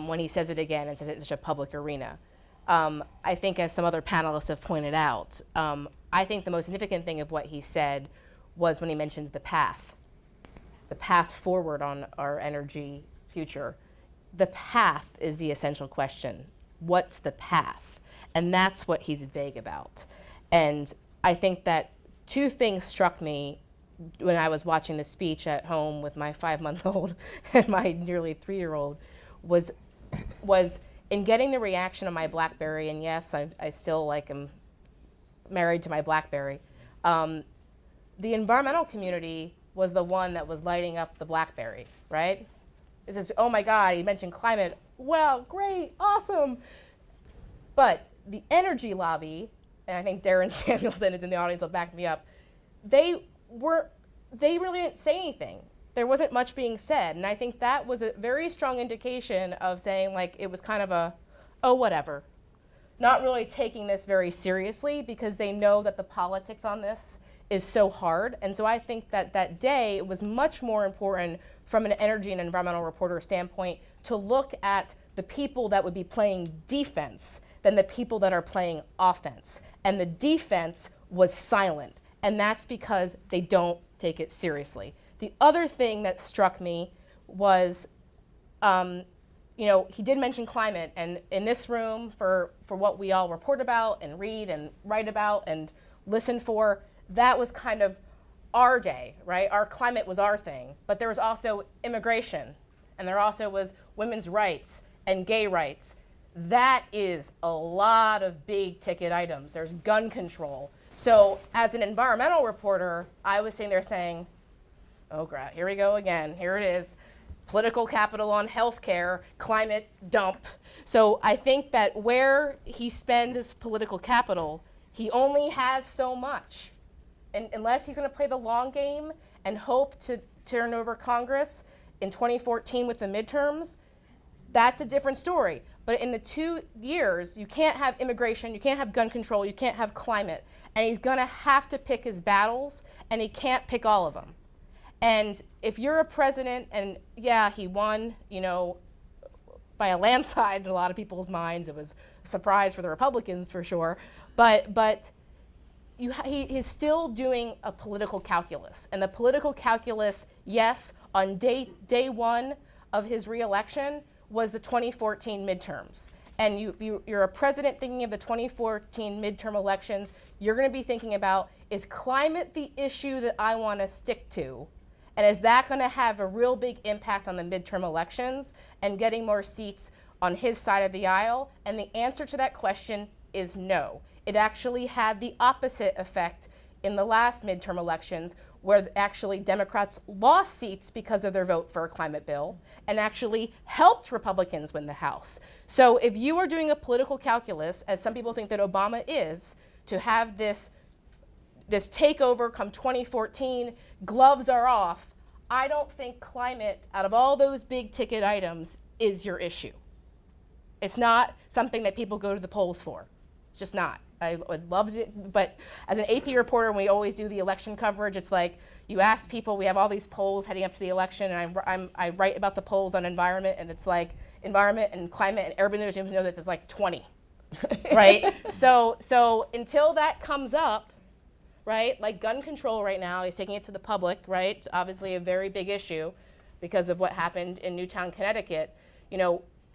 when he says it again and says it in such a public arena. I think, as some other panelists have pointed out, I think the most significant thing of what he said was when he mentioned the path forward on our energy future. The path is the essential question. What's the path? And that's what he's vague about. And I think that two things struck me when I was watching the speech at home with my 5-month-old and my nearly 3-year-old was in getting the reaction of my BlackBerry, and yes, I still am married to my BlackBerry. The environmental community was the one that was lighting up the BlackBerry, right? It says, oh my God, he mentioned climate. Wow, great, awesome. But the energy lobby, and I think Darren Samuelson is in the audience, will back me up, they really didn't say anything. There wasn't much being said. And I think that was a very strong indication of saying, like, it was kind of a, oh, whatever. Not really taking this very seriously because they know that the politics on this is so hard. And so I think that that day it was much more important from an energy and environmental reporter standpoint to look at the people that would be playing defense than the people that are playing offense. And the defense was silent. And that's because they don't take it seriously. The other thing that struck me was, he did mention climate, and in this room, for what we all report about and read and write about and listen for, that was kind of our day, right? Our climate was our thing, but there was also immigration, and there also was women's rights and gay rights. That is a lot of big ticket items. There's gun control. So as an environmental reporter, I was sitting there saying, oh, God, here we go again. Here it is. Political capital on healthcare, climate dump. So I think that where he spends his political capital, he only has so much. And unless he's going to play the long game and hope to turn over Congress in 2014 with the midterms, that's a different story. But in the 2 years, you can't have immigration, you can't have gun control, you can't have climate. And he's going to have to pick his battles, and he can't pick all of them. And if you're a president, and yeah, he won, by a landslide in a lot of people's minds. It was a surprise for the Republicans for sure. But he is still doing a political calculus. And the political calculus, yes, on day one of his reelection was the 2014 midterms. And you're a president thinking of the 2014 midterm elections, you're going to be thinking about, is climate the issue that I want to stick to? And is that going to have a real big impact on the midterm elections and getting more seats on his side of the aisle? And the answer to that question is no. It actually had the opposite effect in the last midterm elections, where actually Democrats lost seats because of their vote for a climate bill and actually helped Republicans win the House. So if you are doing a political calculus, as some people think that Obama is, to have this takeover come 2014, gloves are off, I don't think climate, out of all those big ticket items, is your issue. It's not something that people go to the polls for. It's just not. I would love it, but as an AP reporter, when we always do the election coverage, it's like you ask people, we have all these polls heading up to the election, and I write about the polls on environment, and it's like environment and climate, and everybody knows this is like 20, right? So until that comes up, right, like gun control right now, he's taking it to the public, right? It's obviously a very big issue because of what happened in Newtown, Connecticut.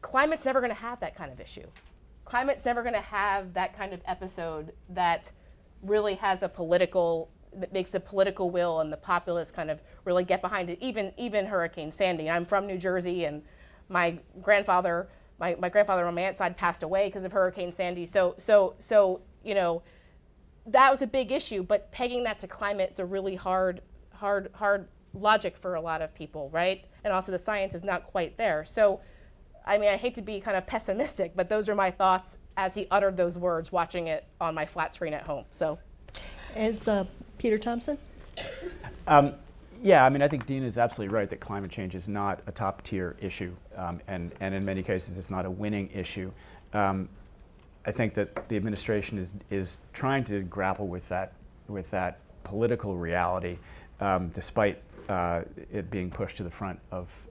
Climate's never going to have that kind of issue. Climate's never going to have that kind of episode that really has that makes the political will and the populace kind of really get behind it. Even Hurricane Sandy. I'm from New Jersey, and my grandfather on my aunt's side passed away because of Hurricane Sandy. So that was a big issue. But pegging that to climate is a really hard logic for a lot of people, right? And also the science is not quite there. So. I hate to be kind of pessimistic, but those are my thoughts as he uttered those words, watching it on my flat screen at home. So, As Peter Thompson? Yeah, I think Dean is absolutely right that climate change is not a top-tier issue, and in many cases it's not a winning issue. I think that the administration is trying to grapple with that political reality, despite it being pushed to the front of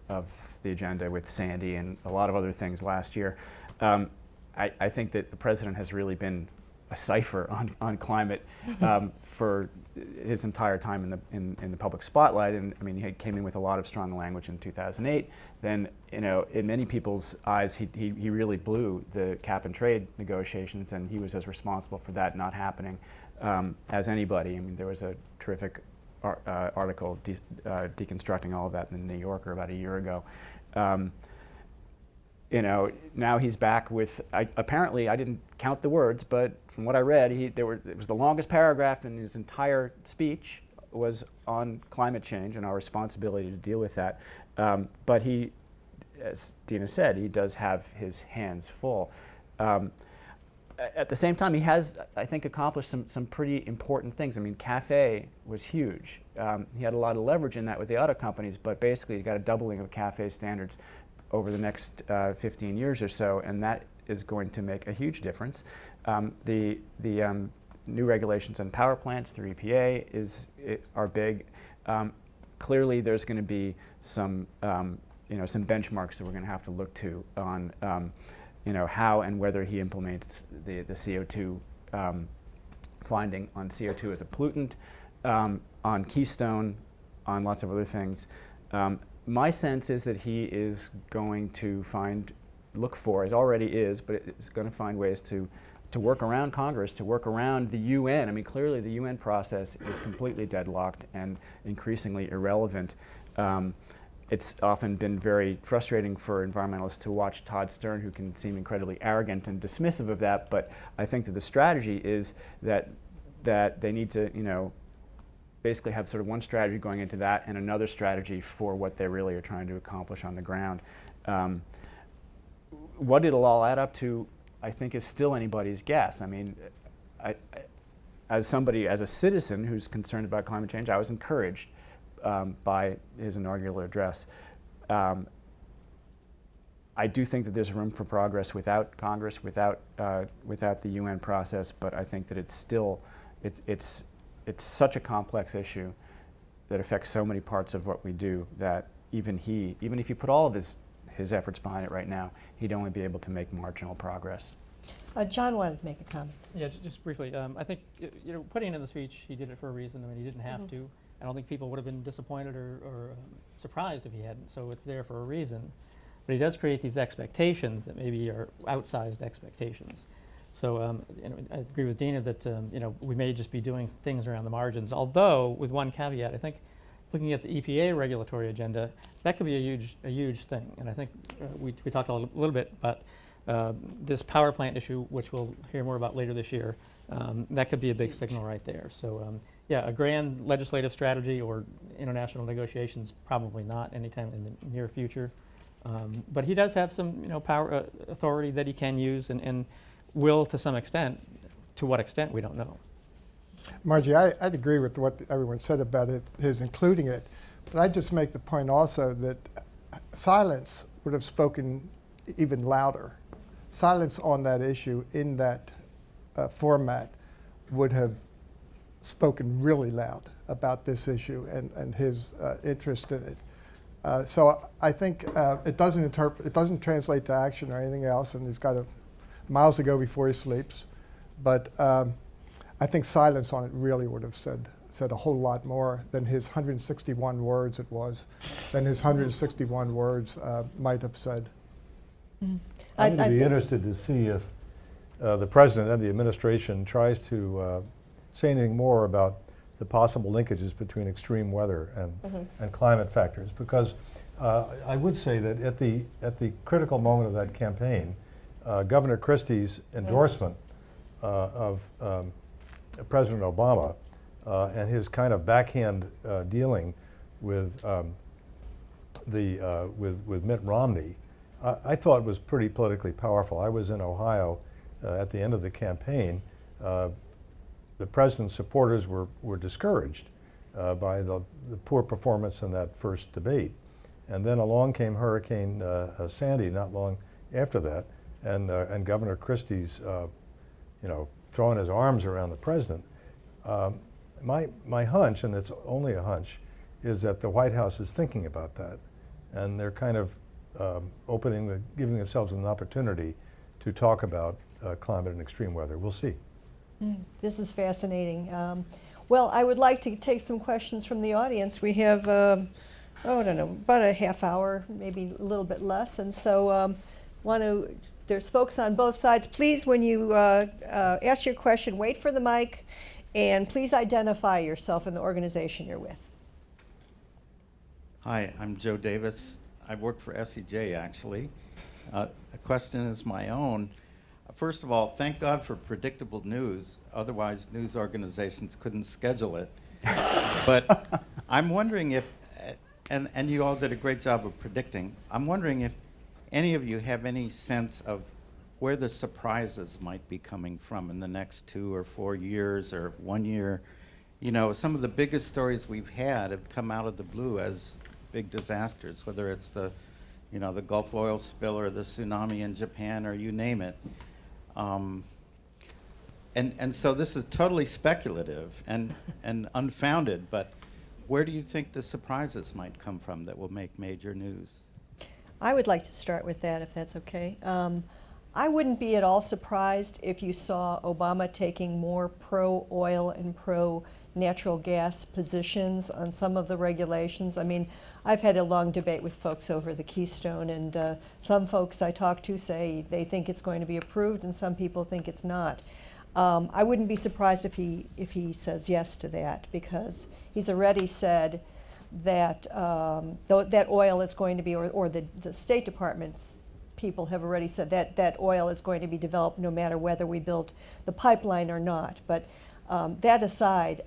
the agenda with Sandy and a lot of other things last year. I think that the president has really been a cipher on climate for his entire time in the public spotlight. And he came in with a lot of strong language in 2008. Then, in many people's eyes, he really blew the cap and trade negotiations, and he was as responsible for that not happening as anybody. There was a terrific article deconstructing all of that in the New Yorker about a year ago. Now he's back with, apparently, I didn't count the words, but from what I read, it was the longest paragraph in his entire speech was on climate change and our responsibility to deal with that. But he, as Dina said, he does have his hands full. At the same time, he has, I think, accomplished some pretty important things. CAFE was huge. He had a lot of leverage in that with the auto companies, but basically he got a doubling of CAFE standards over the next 15 years or so, and that is going to make a huge difference. The new regulations on power plants through EPA are big. Clearly, there's going to be some benchmarks that we're going to have to look to on how and whether he implements the CO2 finding on CO2 as a pollutant, on Keystone, on lots of other things. My sense is that he is going to look for, it already is, but it's going to find ways to work around Congress, to work around the UN. I mean, clearly the UN process is completely deadlocked and increasingly irrelevant. It's often been very frustrating for environmentalists to watch Todd Stern, who can seem incredibly arrogant and dismissive of that, but I think that the strategy is that they need to, basically have sort of one strategy going into that and another strategy for what they really are trying to accomplish on the ground. What it'll all add up to, I think, is still anybody's guess. I mean, as a citizen who's concerned about climate change, I was encouraged by his inaugural address. I do think that there's room for progress without Congress, without the UN process, but I think that it's such a complex issue that affects so many parts of what we do that even if you put all of his efforts behind it right now, he'd only be able to make marginal progress. John wanted to make a comment. Yeah, just briefly. I think putting it in the speech, he did it for a reason. I mean, he didn't have to. I don't think people would have been disappointed or surprised if he hadn't. So it's there for a reason. But he does create these expectations that maybe are outsized expectations. So I agree with Dina that we may just be doing things around the margins. Although, with one caveat, I think looking at the EPA regulatory agenda, that could be a huge thing. And I think we talked a little bit about this power plant issue, which we'll hear more about later this year. That could be a big signal right there. So yeah, a grand legislative strategy or international negotiations, probably not anytime in the near future. But he does have some power authority that he can use and will to some extent. To what extent, we don't know. Margie, I'd agree with what everyone said about it, his including it, but I'd just make the point also that silence would have spoken even louder. Silence on that issue in that format would have spoken really loud about this issue and his interest in it. So I think it doesn't translate to action or anything else, and he's got miles to go before he sleeps. But I think silence on it really would have said a whole lot more than his 161 words might have said. I'm going to be interested to see if the president and the administration tries to say anything more about the possible linkages between extreme weather and climate factors, because I would say that at the critical moment of that campaign, Governor Christie's endorsement of President Obama and his kind of backhand dealing with Mitt Romney, I thought was pretty politically powerful. I was in Ohio at the end of the campaign. The president's supporters were discouraged by the poor performance in that first debate. And then along came Hurricane Sandy not long after that, and Governor Christie's throwing his arms around the president. My hunch, and it's only a hunch, is that the White House is thinking about that, and they're kind of giving themselves an opportunity to talk about climate and extreme weather. We'll see. This is fascinating. Well, I would like to take some questions from the audience. We have, I don't know, about a half hour, maybe a little bit less, and so there's folks on both sides. Please, when you ask your question, wait for the mic, and please identify yourself and the organization you're with. Hi, I'm Joe Davis. I work for SEJ, actually. The question is my own. First of all, thank God for predictable news. Otherwise, news organizations couldn't schedule it. But I'm wondering if, and you all did a great job of predicting, I'm wondering if any of you have any sense of where the surprises might be coming from in the next 2 or 4 years or 1 year. Some of the biggest stories we've had have come out of the blue as big disasters, whether it's the Gulf oil spill or the tsunami in Japan or you name it. And so this is totally speculative and unfounded, but where do you think the surprises might come from that will make major news? I would like to start with that, if that's okay. I wouldn't be at all surprised if you saw Obama taking more pro-oil and natural gas positions on some of the regulations. I mean, I've had a long debate with folks over the Keystone, and some folks I talk to say they think it's going to be approved, and some people think it's not. I wouldn't be surprised if he says yes to that, because he's already said that that oil is going to be, or the State Department's people have already said that that oil is going to be developed no matter whether we build the pipeline or not. But that aside,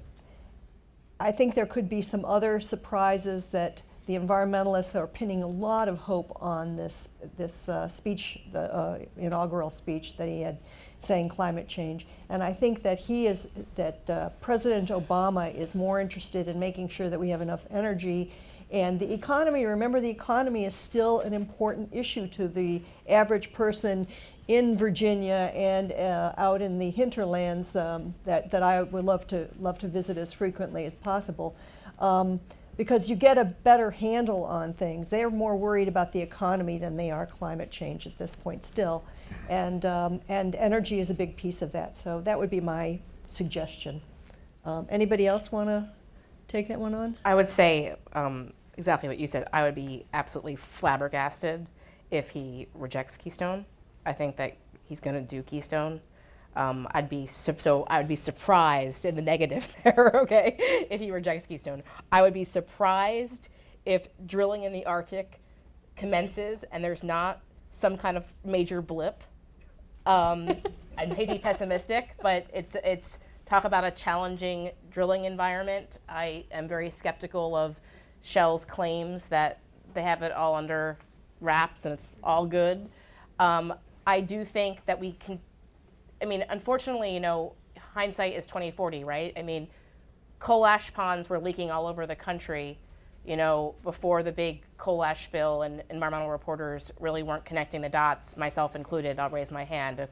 I think there could be some other surprises that the environmentalists are pinning a lot of hope on this speech, the inaugural speech that he had saying climate change. And I think that President Obama is more interested in making sure that we have enough energy. And the economy, remember, the economy is still an important issue to the average person in Virginia and out in the hinterlands that I would love to visit as frequently as possible, because you get a better handle on things. They're more worried about the economy than they are climate change at this point still, and energy is a big piece of that. So that would be my suggestion. Anybody else want to take that one on? I would say exactly what you said. I would be absolutely flabbergasted if he rejects Keystone. I think that he's going to do Keystone. I would be surprised in the negative there, okay, if he rejects Keystone. I would be surprised if drilling in the Arctic commences and there's not some kind of major blip. I may be pessimistic, but it's talk about a challenging drilling environment. I am very skeptical of Shell's claims that they have it all under wraps and it's all good. I do think that we can, I mean, unfortunately, you know, hindsight is 20/40, right? I mean, coal ash ponds were leaking all over the country, you know, before the big coal ash spill, and environmental reporters really weren't connecting the dots, myself included. I'll raise my hand.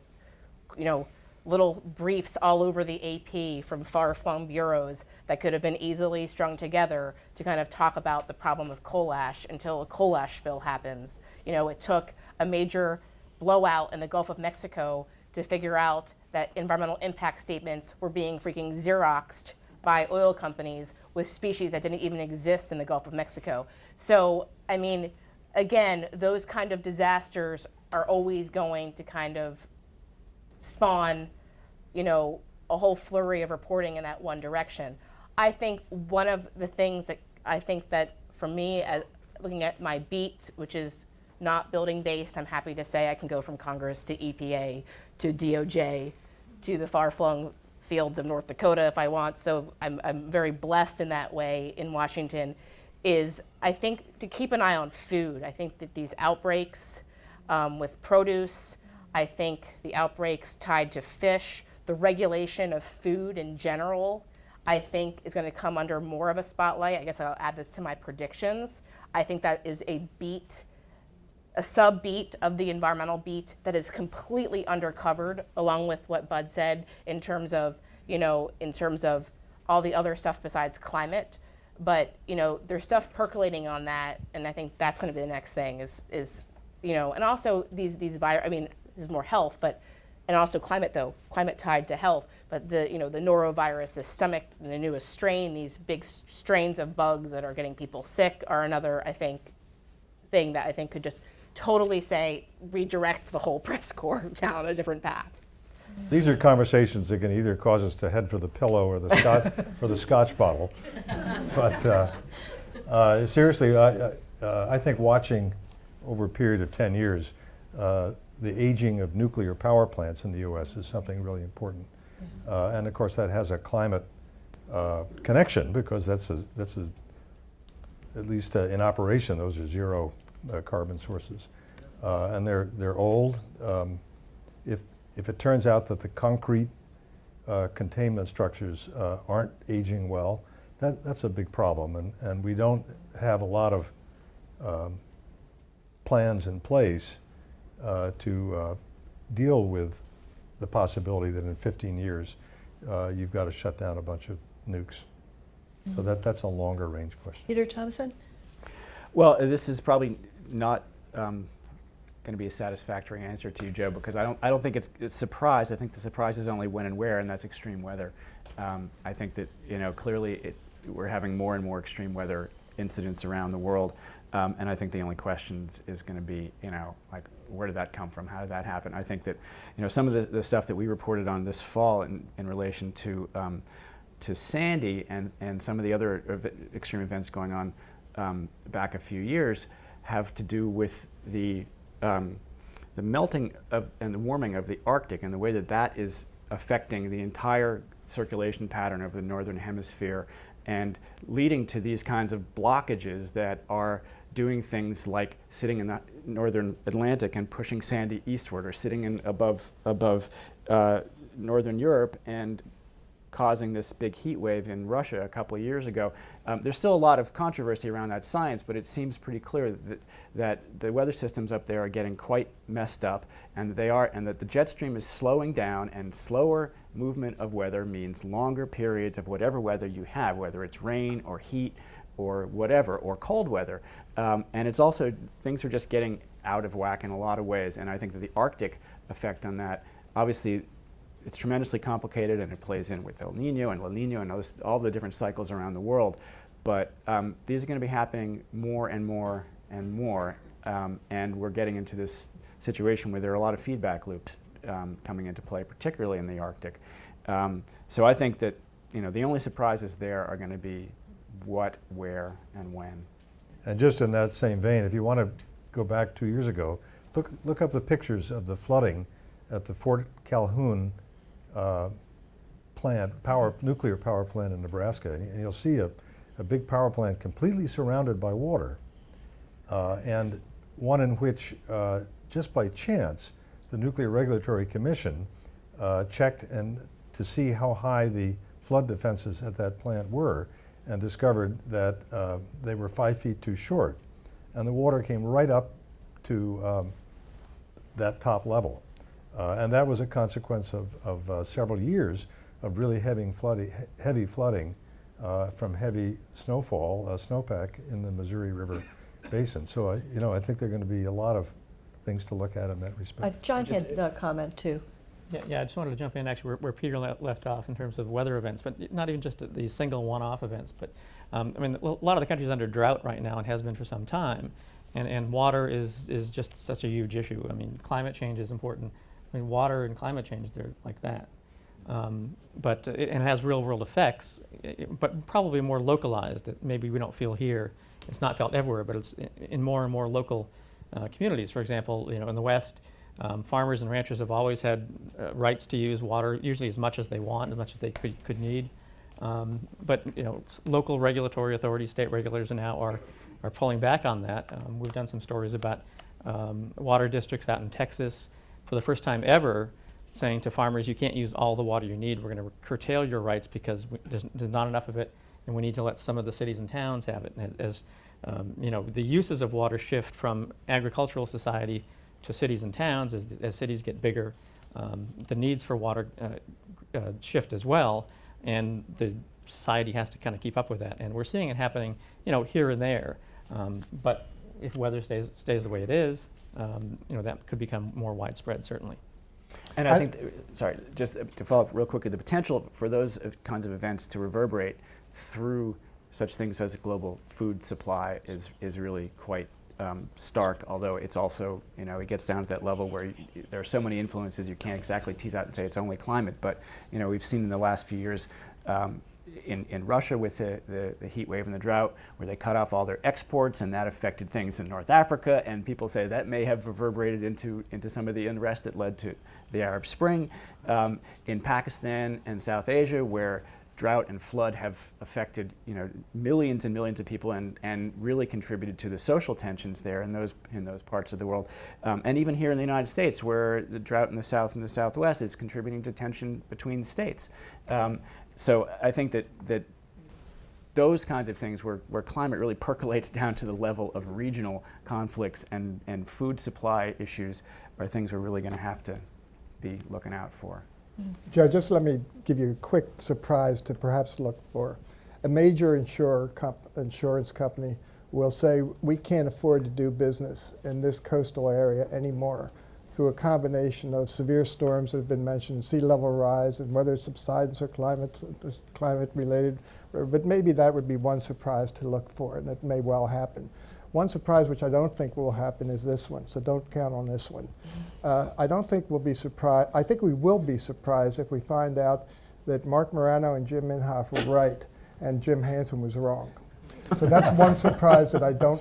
You know, little briefs all over the AP from far-flung bureaus that could have been easily strung together to kind of talk about the problem of coal ash until a coal ash spill happens. You know, it took a major blowout in the Gulf of Mexico to figure out that environmental impact statements were being freaking Xeroxed by oil companies with species that didn't even exist in the Gulf of Mexico. So, I mean, again, those kind of disasters are always going to kind of spawn, you know, a whole flurry of reporting in that one direction. I think one of the things that I think that for me, looking at my beat, which is not building based, I'm happy to say I can go from Congress to EPA to DOJ to the far-flung fields of North Dakota if I want. So I'm very blessed in that way in Washington, is I think to keep an eye on food. I think that these outbreaks with produce, I think the outbreaks tied to fish, the regulation of food in general, I think is going to come under more of a spotlight. I guess I'll add this to my predictions. I think that is a beat, a sub-beat of the environmental beat that is completely undercovered, along with what Bud said in terms of, you know, in terms of all the other stuff besides climate. But, you know, there's stuff percolating on that, and I think that's going to be the next thing is you know, and also these I mean, this is more health, but, and also climate though, climate tied to health, but the, you know, the norovirus, the stomach, the newest strain, these big strains of bugs that are getting people sick are another, I think, thing that I think could just totally say, redirect the whole press corps down a different path. These are conversations that can either cause us to head for the pillow or the scotch or the scotch bottle. But seriously, I think watching over a period of 10 years, the aging of nuclear power plants in the U.S. is something really important. And of course, that has a climate connection, because that's at least in operation, those are zero carbon sources. And they're old. If it turns out that the concrete containment structures aren't aging well, that's a big problem. And we don't have a lot of plans in place to deal with the possibility that in 15 years you've got to shut down a bunch of nukes. So that's a longer range question. Peter Thompson? Well, this is probably not going to be a satisfactory answer to you, Joe, because I don't think it's surprise. I think the surprise is only when and where, and that's extreme weather. I think that clearly we're having more and more extreme weather incidents around the world, and I think the only question is going to be like, where did that come from? How did that happen? I think that some of the stuff that we reported on this fall in relation to Sandy and some of the other extreme events going on back a few years have to do with the melting and the warming of the Arctic and the way that is affecting the entire circulation pattern of the northern hemisphere and leading to these kinds of blockages that are doing things like sitting in the northern Atlantic and pushing Sandy eastward, or sitting above northern Europe and causing this big heat wave in Russia a couple of years ago. There's still a lot of controversy around that science, but it seems pretty clear that the weather systems up there are getting quite messed up, and that the jet stream is slowing down, and slower movement of weather means longer periods of whatever weather you have, whether it's rain or heat or whatever, or cold weather. And it's also, things are just getting out of whack in a lot of ways, and I think that the Arctic effect on that, obviously, it's tremendously complicated, and it plays in with El Nino and La Nina and all the different cycles around the world. But these are going to be happening more and more and more, and we're getting into this situation where there are a lot of feedback loops coming into play, particularly in the Arctic. So I think that the only surprises there are going to be what, where, and when. And just in that same vein, if you want to go back 2 years ago, look up the pictures of the flooding at the Fort Calhoun nuclear power plant in Nebraska, and you'll see a big power plant completely surrounded by water, and one in which just by chance the Nuclear Regulatory Commission checked to see how high the flood defenses at that plant were, and discovered that they were 5 feet too short, and the water came right up to that top level. And that was a consequence of several years of really heavy flooding from heavy snowfall, snowpack in the Missouri River Basin. So, I think there are going to be a lot of things to look at in that respect. John had a comment too. Yeah, I just wanted to jump in actually where Peter left off in terms of weather events, but not even just these single one-off events. But a lot of the country's under drought right now and has been for some time, and water is just such a huge issue. Climate change is important. Water and climate change, they're like that. But it has real-world effects, but probably more localized that maybe we don't feel here. It's not felt everywhere, but it's in more and more local communities. For example, in the West, farmers and ranchers have always had rights to use water, usually as much as they want, as much as they could need. But local regulatory authorities, state regulators now are pulling back on that. We've done some stories about water districts out in Texas, for the first time ever, saying to farmers, you can't use all the water you need. We're going to curtail your rights because there's not enough of it, and we need to let some of the cities and towns have it. And as the uses of water shift from agricultural society to cities and towns as cities get bigger, the needs for water shift as well, and the society has to kind of keep up with that. And we're seeing it happening, here and there. But if weather stays the way it is, that could become more widespread, certainly. And I think, sorry, just to follow up real quickly, the potential for those kinds of events to reverberate through such things as a global food supply is really quite stark, although it's also, it gets down to that level where there are so many influences you can't exactly tease out and say it's only climate. But, we've seen in the last few years in Russia with the heat wave and the drought, where they cut off all their exports, and that affected things in North Africa, and people say that may have reverberated into some of the unrest that led to the Arab Spring. In Pakistan and South Asia, where drought and flood have affected millions and millions of people and really contributed to the social tensions there in those parts of the world. And even here in the United States, where the drought in the South and the Southwest is contributing to tension between states. So I think that those kinds of things where climate really percolates down to the level of regional conflicts and food supply issues are things we're really going to have to be looking out for. Joe, just let me give you a quick surprise to perhaps look for. A major insurance company will say we can't afford to do business in this coastal area anymore through a combination of severe storms that have been mentioned, sea level rise, and whether it's subsidence or climate related. But maybe that would be one surprise to look for, and it may well happen. One surprise which I don't think will happen is this one, so don't count on this one. I don't think we'll be surprised. I think we will be surprised if we find out that Mark Morano and Jim Inhofe were right and Jim Hansen was wrong. So that's one surprise that I don't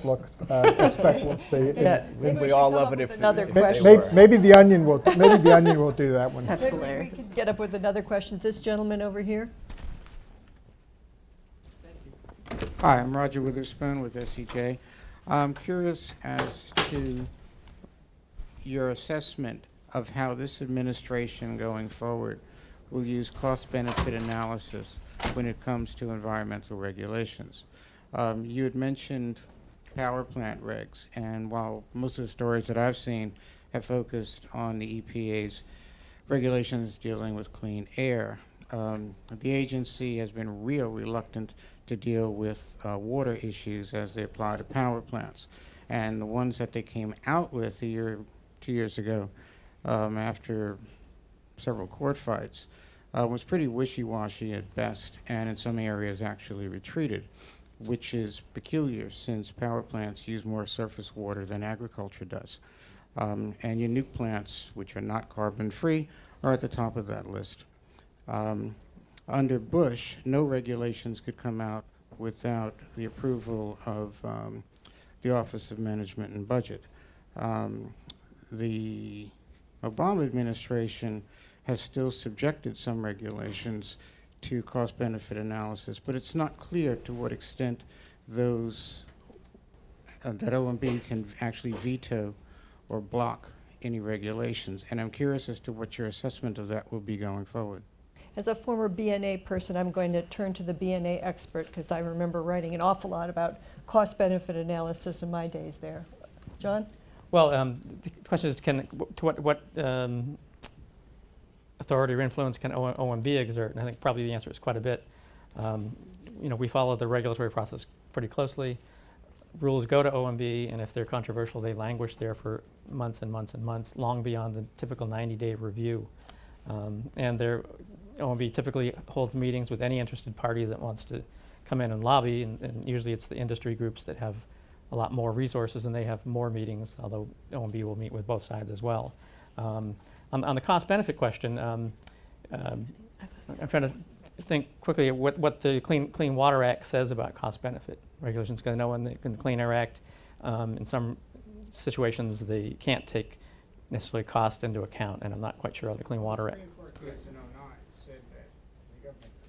expect we'll see. Yeah, Maybe we we all should come love up it with if another if they question. were. Maybe the Onion will. Maybe the Onion will do that one. That's Maybe we hilarious. can get up with another question. This gentleman over here. Hi, I'm Roger Witherspoon with SEJ. I'm curious as to your assessment of how this administration going forward will use cost-benefit analysis when it comes to environmental regulations. You had mentioned power plant regs, and while most of the stories that I've seen have focused on the EPA's regulations dealing with clean air, the agency has been real reluctant to deal with water issues as they apply to power plants. And the ones that they came out with 2 years ago, after several court fights, was pretty wishy-washy at best, and in some areas actually retreated, which is peculiar since power plants use more surface water than agriculture does. And your nuke plants, which are not carbon-free, are at the top of that list. Under Bush, no regulations could come out without the approval of the Office of Management and Budget. The Obama administration has still subjected some regulations to cost-benefit analysis, but it's not clear to what extent those that OMB can actually veto or block any regulations. And I'm curious as to what your assessment of that will be going forward. As a former BNA person, I'm going to turn to the BNA expert because I remember writing an awful lot about cost-benefit analysis in my days there. John? Well, the question is, to what authority or influence can OMB exert? And I think probably the answer is quite a bit. We follow the regulatory process pretty closely. Rules go to OMB, and if they're controversial, they languish there for months and months and months, long beyond the typical 90-day review. And OMB typically holds meetings with any interested party that wants to come in and lobby, and usually it's the industry groups that have a lot more resources and they have more meetings, although OMB will meet with both sides as well. On the cost-benefit question, I'm trying to think quickly what the Clean Water Act says about cost-benefit regulations. Because I know in the Clean Air Act, in some situations they can't take necessarily cost into account, and I'm not quite sure how the Clean Water Act.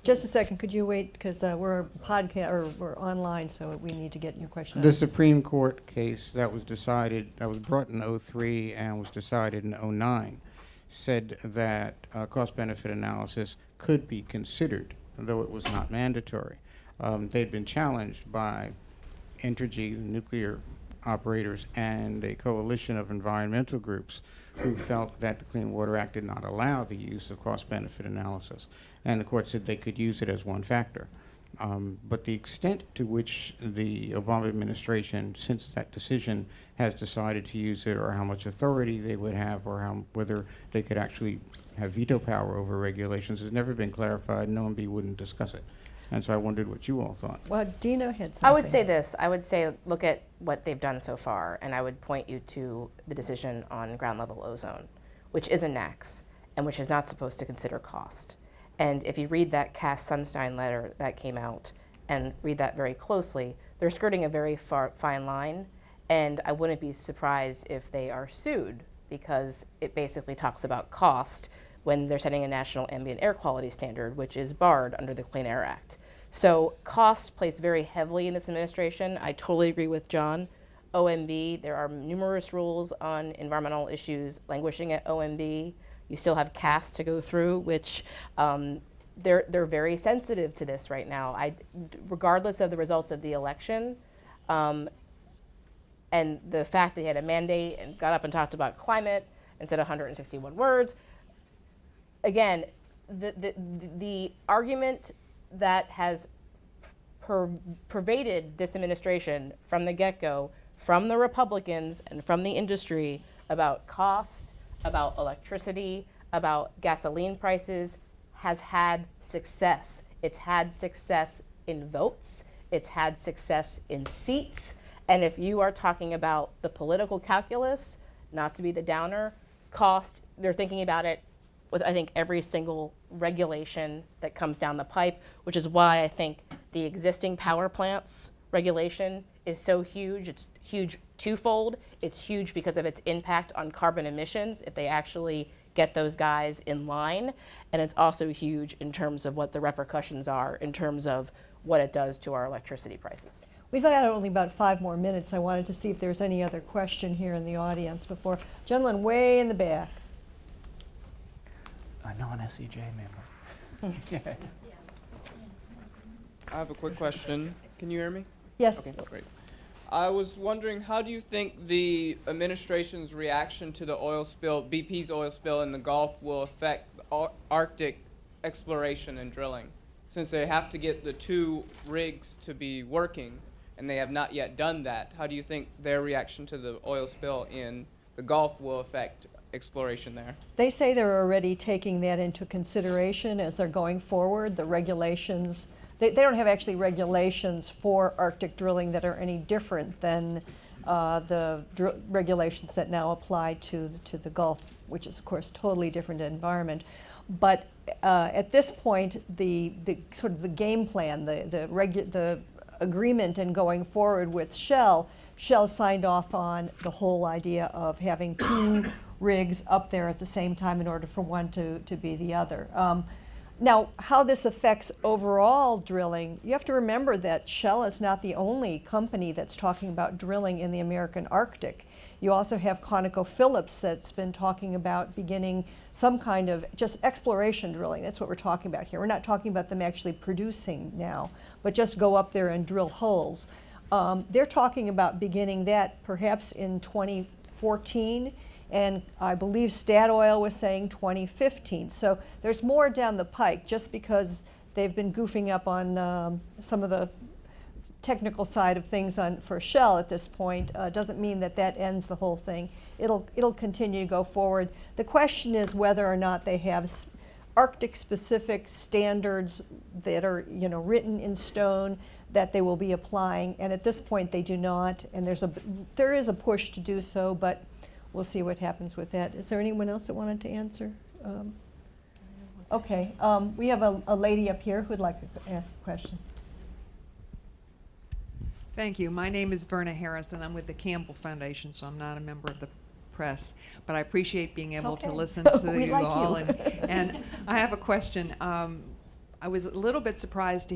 Just a second, could you wait, because we're podcast or we're online, so we need to get your question. The Supreme Court case that was decided, that was brought in '03 and was decided in '09, said that cost-benefit analysis could be considered, though it was not mandatory. They'd been challenged by Entergy, nuclear operators, and a coalition of environmental groups who felt that the Clean Water Act did not allow the use of cost-benefit analysis. And the court said they could use it as one factor. But the extent to which the Obama administration, since that decision, has decided to use it, or how much authority they would have, or whether they could actually have veto power over regulations, has never been clarified. No OMB wouldn't discuss it. And so I wondered what you all thought. Well, Dina had something. I would say this. I would say look at what they've done so far, and I would point you to the decision on ground level ozone, which is a NAAQS, and which is not supposed to consider cost. And if you read that Cass-Sunstein letter that came out and read that very closely, they're skirting a very fine line, and I wouldn't be surprised if they are sued, because it basically talks about cost when they're setting a national ambient air quality standard, which is barred under the Clean Air Act. So cost plays very heavily in this administration. I totally agree with John. OMB, there are numerous rules on environmental issues languishing at OMB. You still have CAS to go through, which they're very sensitive to this right now. Regardless of the results of the election, and the fact that they had a mandate and got up and talked about climate and said 161 words. Again, the argument that has pervaded this administration from the get-go, from the Republicans and from the industry, about cost, about electricity, about gasoline prices, has had success. It's had success in votes. It's had success in seats. And if you are talking about the political calculus, not to be the downer, cost, they're thinking about it with, I think, every single regulation that comes down the pipe, which is why I think the existing power plants regulation is so huge. It's huge twofold. It's huge because of its impact on carbon emissions if they actually get those guys in line. And it's also huge in terms of what the repercussions are in terms of what it does to our electricity prices. We've got only about 5 more minutes. I wanted to see if there's any other question here in the audience before. Gentleman way in the back. A non-SEJ member. I have a quick question. Can you hear me? Yes. Okay, great. I was wondering, how do you think the administration's reaction to the oil spill, BP's oil spill in the Gulf, will affect Arctic exploration and drilling? Since they have to get the 2 rigs to be working, and they have not yet done that, how do you think their reaction to the oil spill in the Gulf will affect exploration there? They say they're already taking that into consideration as they're going forward. The regulations, they don't have actually regulations for Arctic drilling that are any different than the regulations that now apply to the Gulf, which is of course totally different environment. But at this point, the sort of the game plan, the agreement and going forward with Shell signed off on the whole idea of having 2 rigs up there at the same time in order for one to be the other. Now, how this affects overall drilling, you have to remember that Shell is not the only company that's talking about drilling in the American Arctic. You also have ConocoPhillips that's been talking about beginning some kind of just exploration drilling. That's what we're talking about here. We're not talking about them actually producing now, but just go up there and drill holes. They're talking about beginning that perhaps in 2014. And I believe Statoil was saying 2015. So there's more down the pike. Just because they've been goofing up on some of the technical side of things for Shell at this point doesn't mean that ends the whole thing. It'll continue to go forward. The question is whether or not they have Arctic-specific standards that are written in stone that they will be applying. And at this point, they do not. And there is a push to do so, but we'll see what happens with that. Is there anyone else that wanted to answer? Okay, we have a lady up here who'd like to ask a question. Thank you. My name is Verna Harris, and I'm with the Campbell Foundation, so I'm not a member of the press, but I appreciate being able to listen to We you like all. you. And I have a question. I was a little bit surprised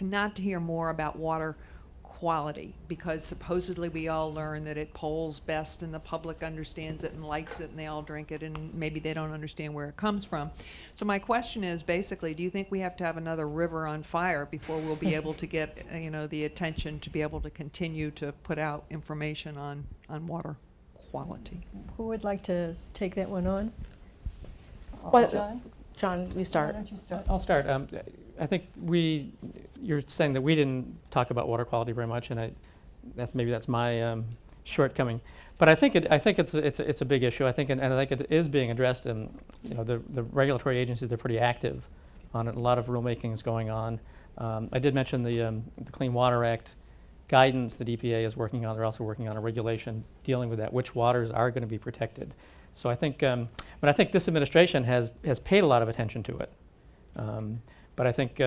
not to hear more about water quality, because supposedly we all learn that it polls best and the public understands it and likes it and they all drink it, and maybe they don't understand where it comes from. So my question is basically, do you think we have to have another river on fire before we'll be able to get the attention to be able to continue to put out information on water quality? Who would like to take that one on? Well, John, you Why start. don't you start? I'll start. I think you're saying that we didn't talk about water quality very much, and that's my shortcoming. But I think it's a big issue. I think and I think it is being addressed, and the regulatory agencies, they're pretty active on it. A lot of rulemaking is going on. I did mention the Clean Water Act guidance that EPA is working on. They're also working on a regulation dealing with that, which waters are going to be protected. So I think, but I think this administration has paid a lot of attention to it. But I think,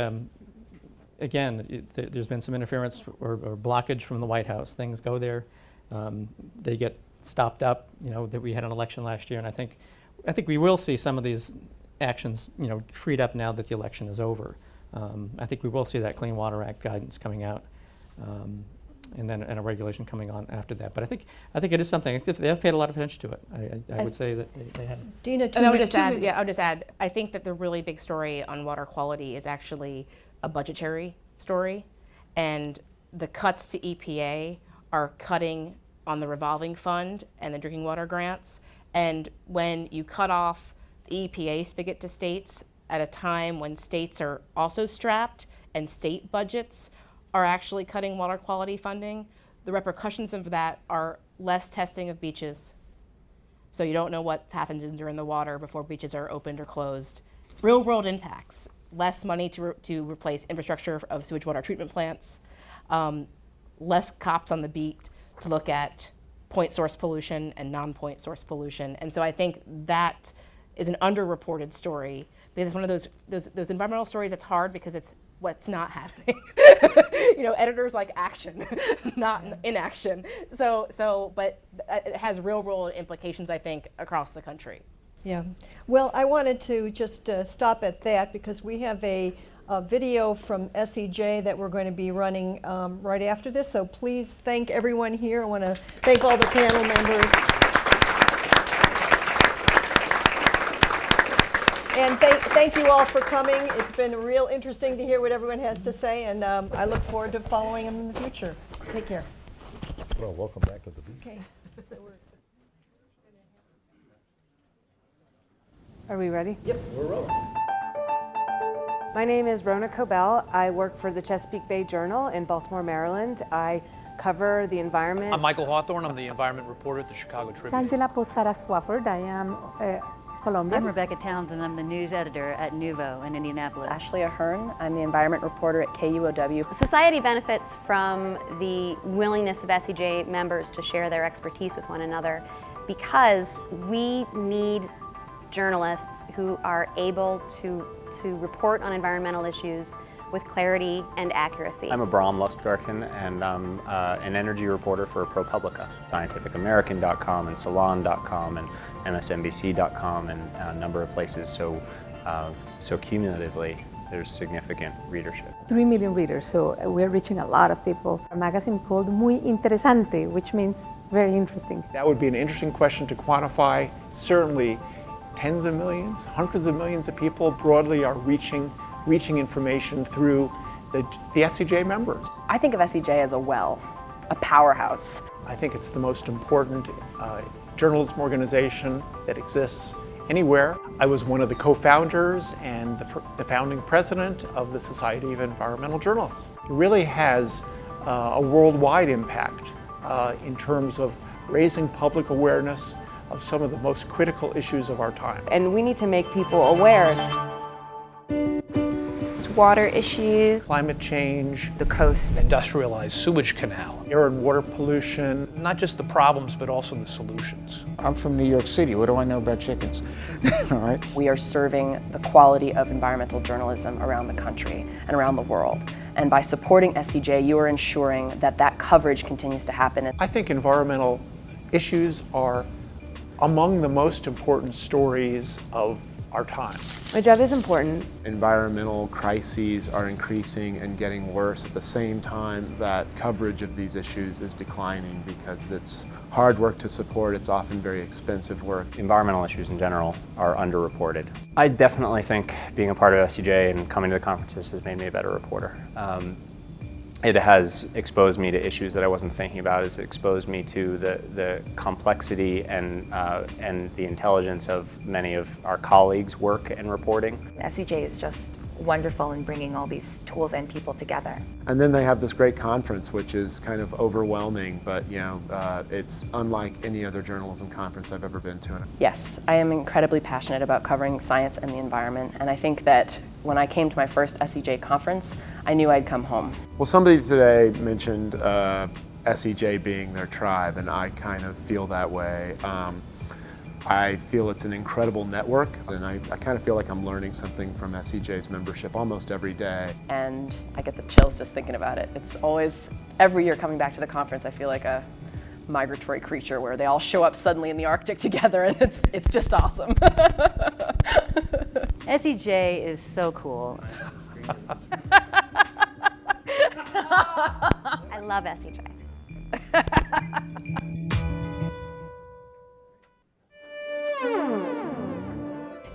again, there's been some interference or blockage from the White House. Things go there, they get stopped up. That we had an election last year, and I think we will see some of these actions, freed up now that the election is over. I think we will see that Clean Water Act guidance coming out, and then a regulation coming on after that. But I think it is something. They have paid a lot of attention to it. I would say that they have. Dina, And I would just 2 add, minutes. I would just add, I think that the really big story on water quality is actually a budgetary story, and the cuts to EPA are cutting on the revolving fund and the drinking water grants. And when you cut off the EPA spigot to states at a time when states are also strapped and state budgets are actually cutting water quality funding, the repercussions of that are less testing of beaches. So you don't know what happens during the water before beaches are opened or closed. Real world impacts, less money to replace infrastructure of sewage water treatment plants, less cops on the beat to look at point source pollution and non-point source pollution. And so I think that is an underreported story, because it's one of those environmental stories that's hard because it's what's not happening. You know, editors like action, not inaction. But it has real world implications, I think, across the country. Yeah. Well, I wanted to just stop at that because we have a video from SEJ that we're going to be running right after this. So please thank everyone here. I want to thank all the panel members. And thank you all for coming. It's been real interesting to hear what everyone has to say, and I look forward to following them in the future. Take care. Well, welcome back to the beach. Okay. So we're Are we ready? Yep, we're rolling. My name is Rona Cobell. I work for the Chesapeake Bay Journal in Baltimore, Maryland. I cover the environment. I'm Michael Hawthorne. I'm the environment reporter at the Chicago Tribune. Angela Posada Swafford. I am Colombian. I'm Rebecca Townsend. I'm the news editor at Nuvo in Indianapolis. Ashley Ahern. I'm the environment reporter at KUOW. Society benefits from the willingness of SEJ members to share their expertise with one another, because we need journalists who are able to report on environmental issues with clarity and accuracy. I'm Abram Lustgarten, and I'm an energy reporter for ProPublica, scientificamerican.com and salon.com and msnbc.com and a number of places. So cumulatively, there's significant readership. 3 million readers, so we're reaching a lot of people. A magazine called Muy Interesante, which means very interesting. That would be an interesting question to quantify. Certainly, tens of millions, hundreds of millions of people broadly are reaching information through the SEJ members. I think of SEJ as a well, a powerhouse. I think it's the most important journalism organization that exists anywhere. I was one of the co-founders and the founding president of the Society of Environmental Journalists. It really has a worldwide impact in terms of raising public awareness of some of the most critical issues of our time. And we need to make people aware. Water issues, climate change, the coast, industrialized sewage canal, air and water pollution. not just the problems, but also the solutions. I'm from New York City. What do I know about chickens? All right. We are serving the quality of environmental journalism around the country and around the world. And by supporting SEJ, you are ensuring that that coverage continues to happen. I think environmental issues are among the most important stories of our time. My job is important. Environmental crises are increasing and getting worse at the same time that coverage of these issues is declining because it's hard work to support, it's often very expensive work. Environmental issues in general are underreported. I definitely think being a part of SEJ and coming to the conferences has made me a better reporter. It has exposed me to issues that I wasn't thinking about. It's exposed me to the complexity and the intelligence of many of our colleagues' work and reporting. SEJ is just wonderful in bringing all these tools and people together. And then they have this great conference, which is kind of overwhelming, but it's unlike any other journalism conference I've ever been to. Yes, I am incredibly passionate about covering science and the environment, and I think that when I came to my first SEJ conference, I knew I'd come home. Well, somebody today mentioned SEJ being their tribe, and I kind of feel that way. I feel it's an incredible network, and I kind of feel like I'm learning something from SEJ's membership almost every day. And I get the chills just thinking about it. It's always, every year coming back to the conference, I feel like a migratory creature where they all show up suddenly in the Arctic together, and it's just awesome. SEJ is so cool. I love SEJ.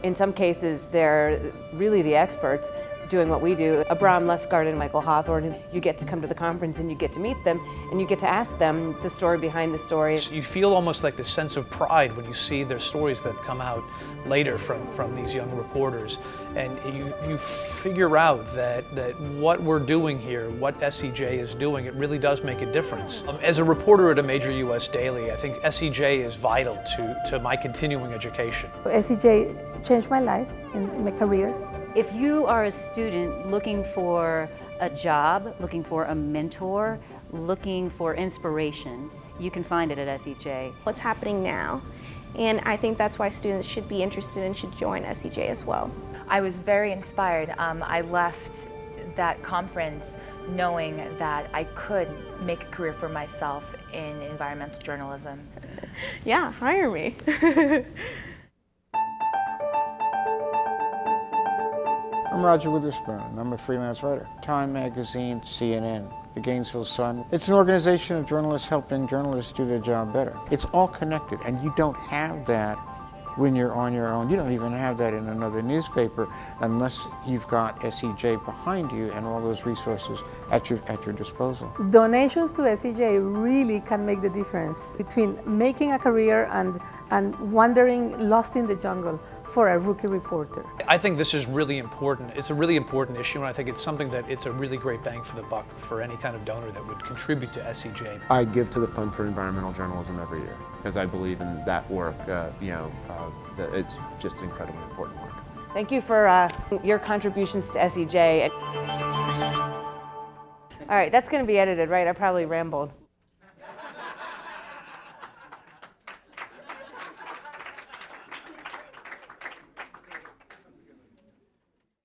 In some cases, they're really the experts. doing what we do. Abram Lesgard and Michael Hawthorne, you get to come to the conference and you get to meet them and you get to ask them the story behind the story. You feel almost like this sense of pride when you see their stories that come out later from these young reporters, and you figure out that what we're doing here, what SEJ is doing, it really does make a difference. As a reporter at a major U.S. daily, I think SEJ is vital to my continuing education. SEJ changed my life and my career. If you are a student looking for a job, looking for a mentor, looking for inspiration, you can find it at SEJ. What's happening now, and I think that's why students should be interested and should join SEJ as well. I was very inspired. I left that conference knowing that I could make a career for myself in environmental journalism. Yeah, hire me. I'm Roger Witherspoon, and I'm a freelance writer. Time Magazine, CNN, the Gainesville Sun. It's an organization of journalists helping journalists do their job better. It's all connected, and you don't have that when you're on your own. You don't even have that in another newspaper unless you've got SEJ behind you and all those resources at your disposal. Donations to SEJ really can make the difference between making a career and wandering lost in the jungle for a rookie reporter. I think this is really important. It's a really important issue, and I think it's something that it's a really great bang for the buck for any kind of donor that would contribute to SEJ. I give to the Fund for Environmental Journalism every year because I believe in that work. It's just incredibly important work. Thank you for your contributions to SEJ. All right, that's going to be edited, right? I probably rambled.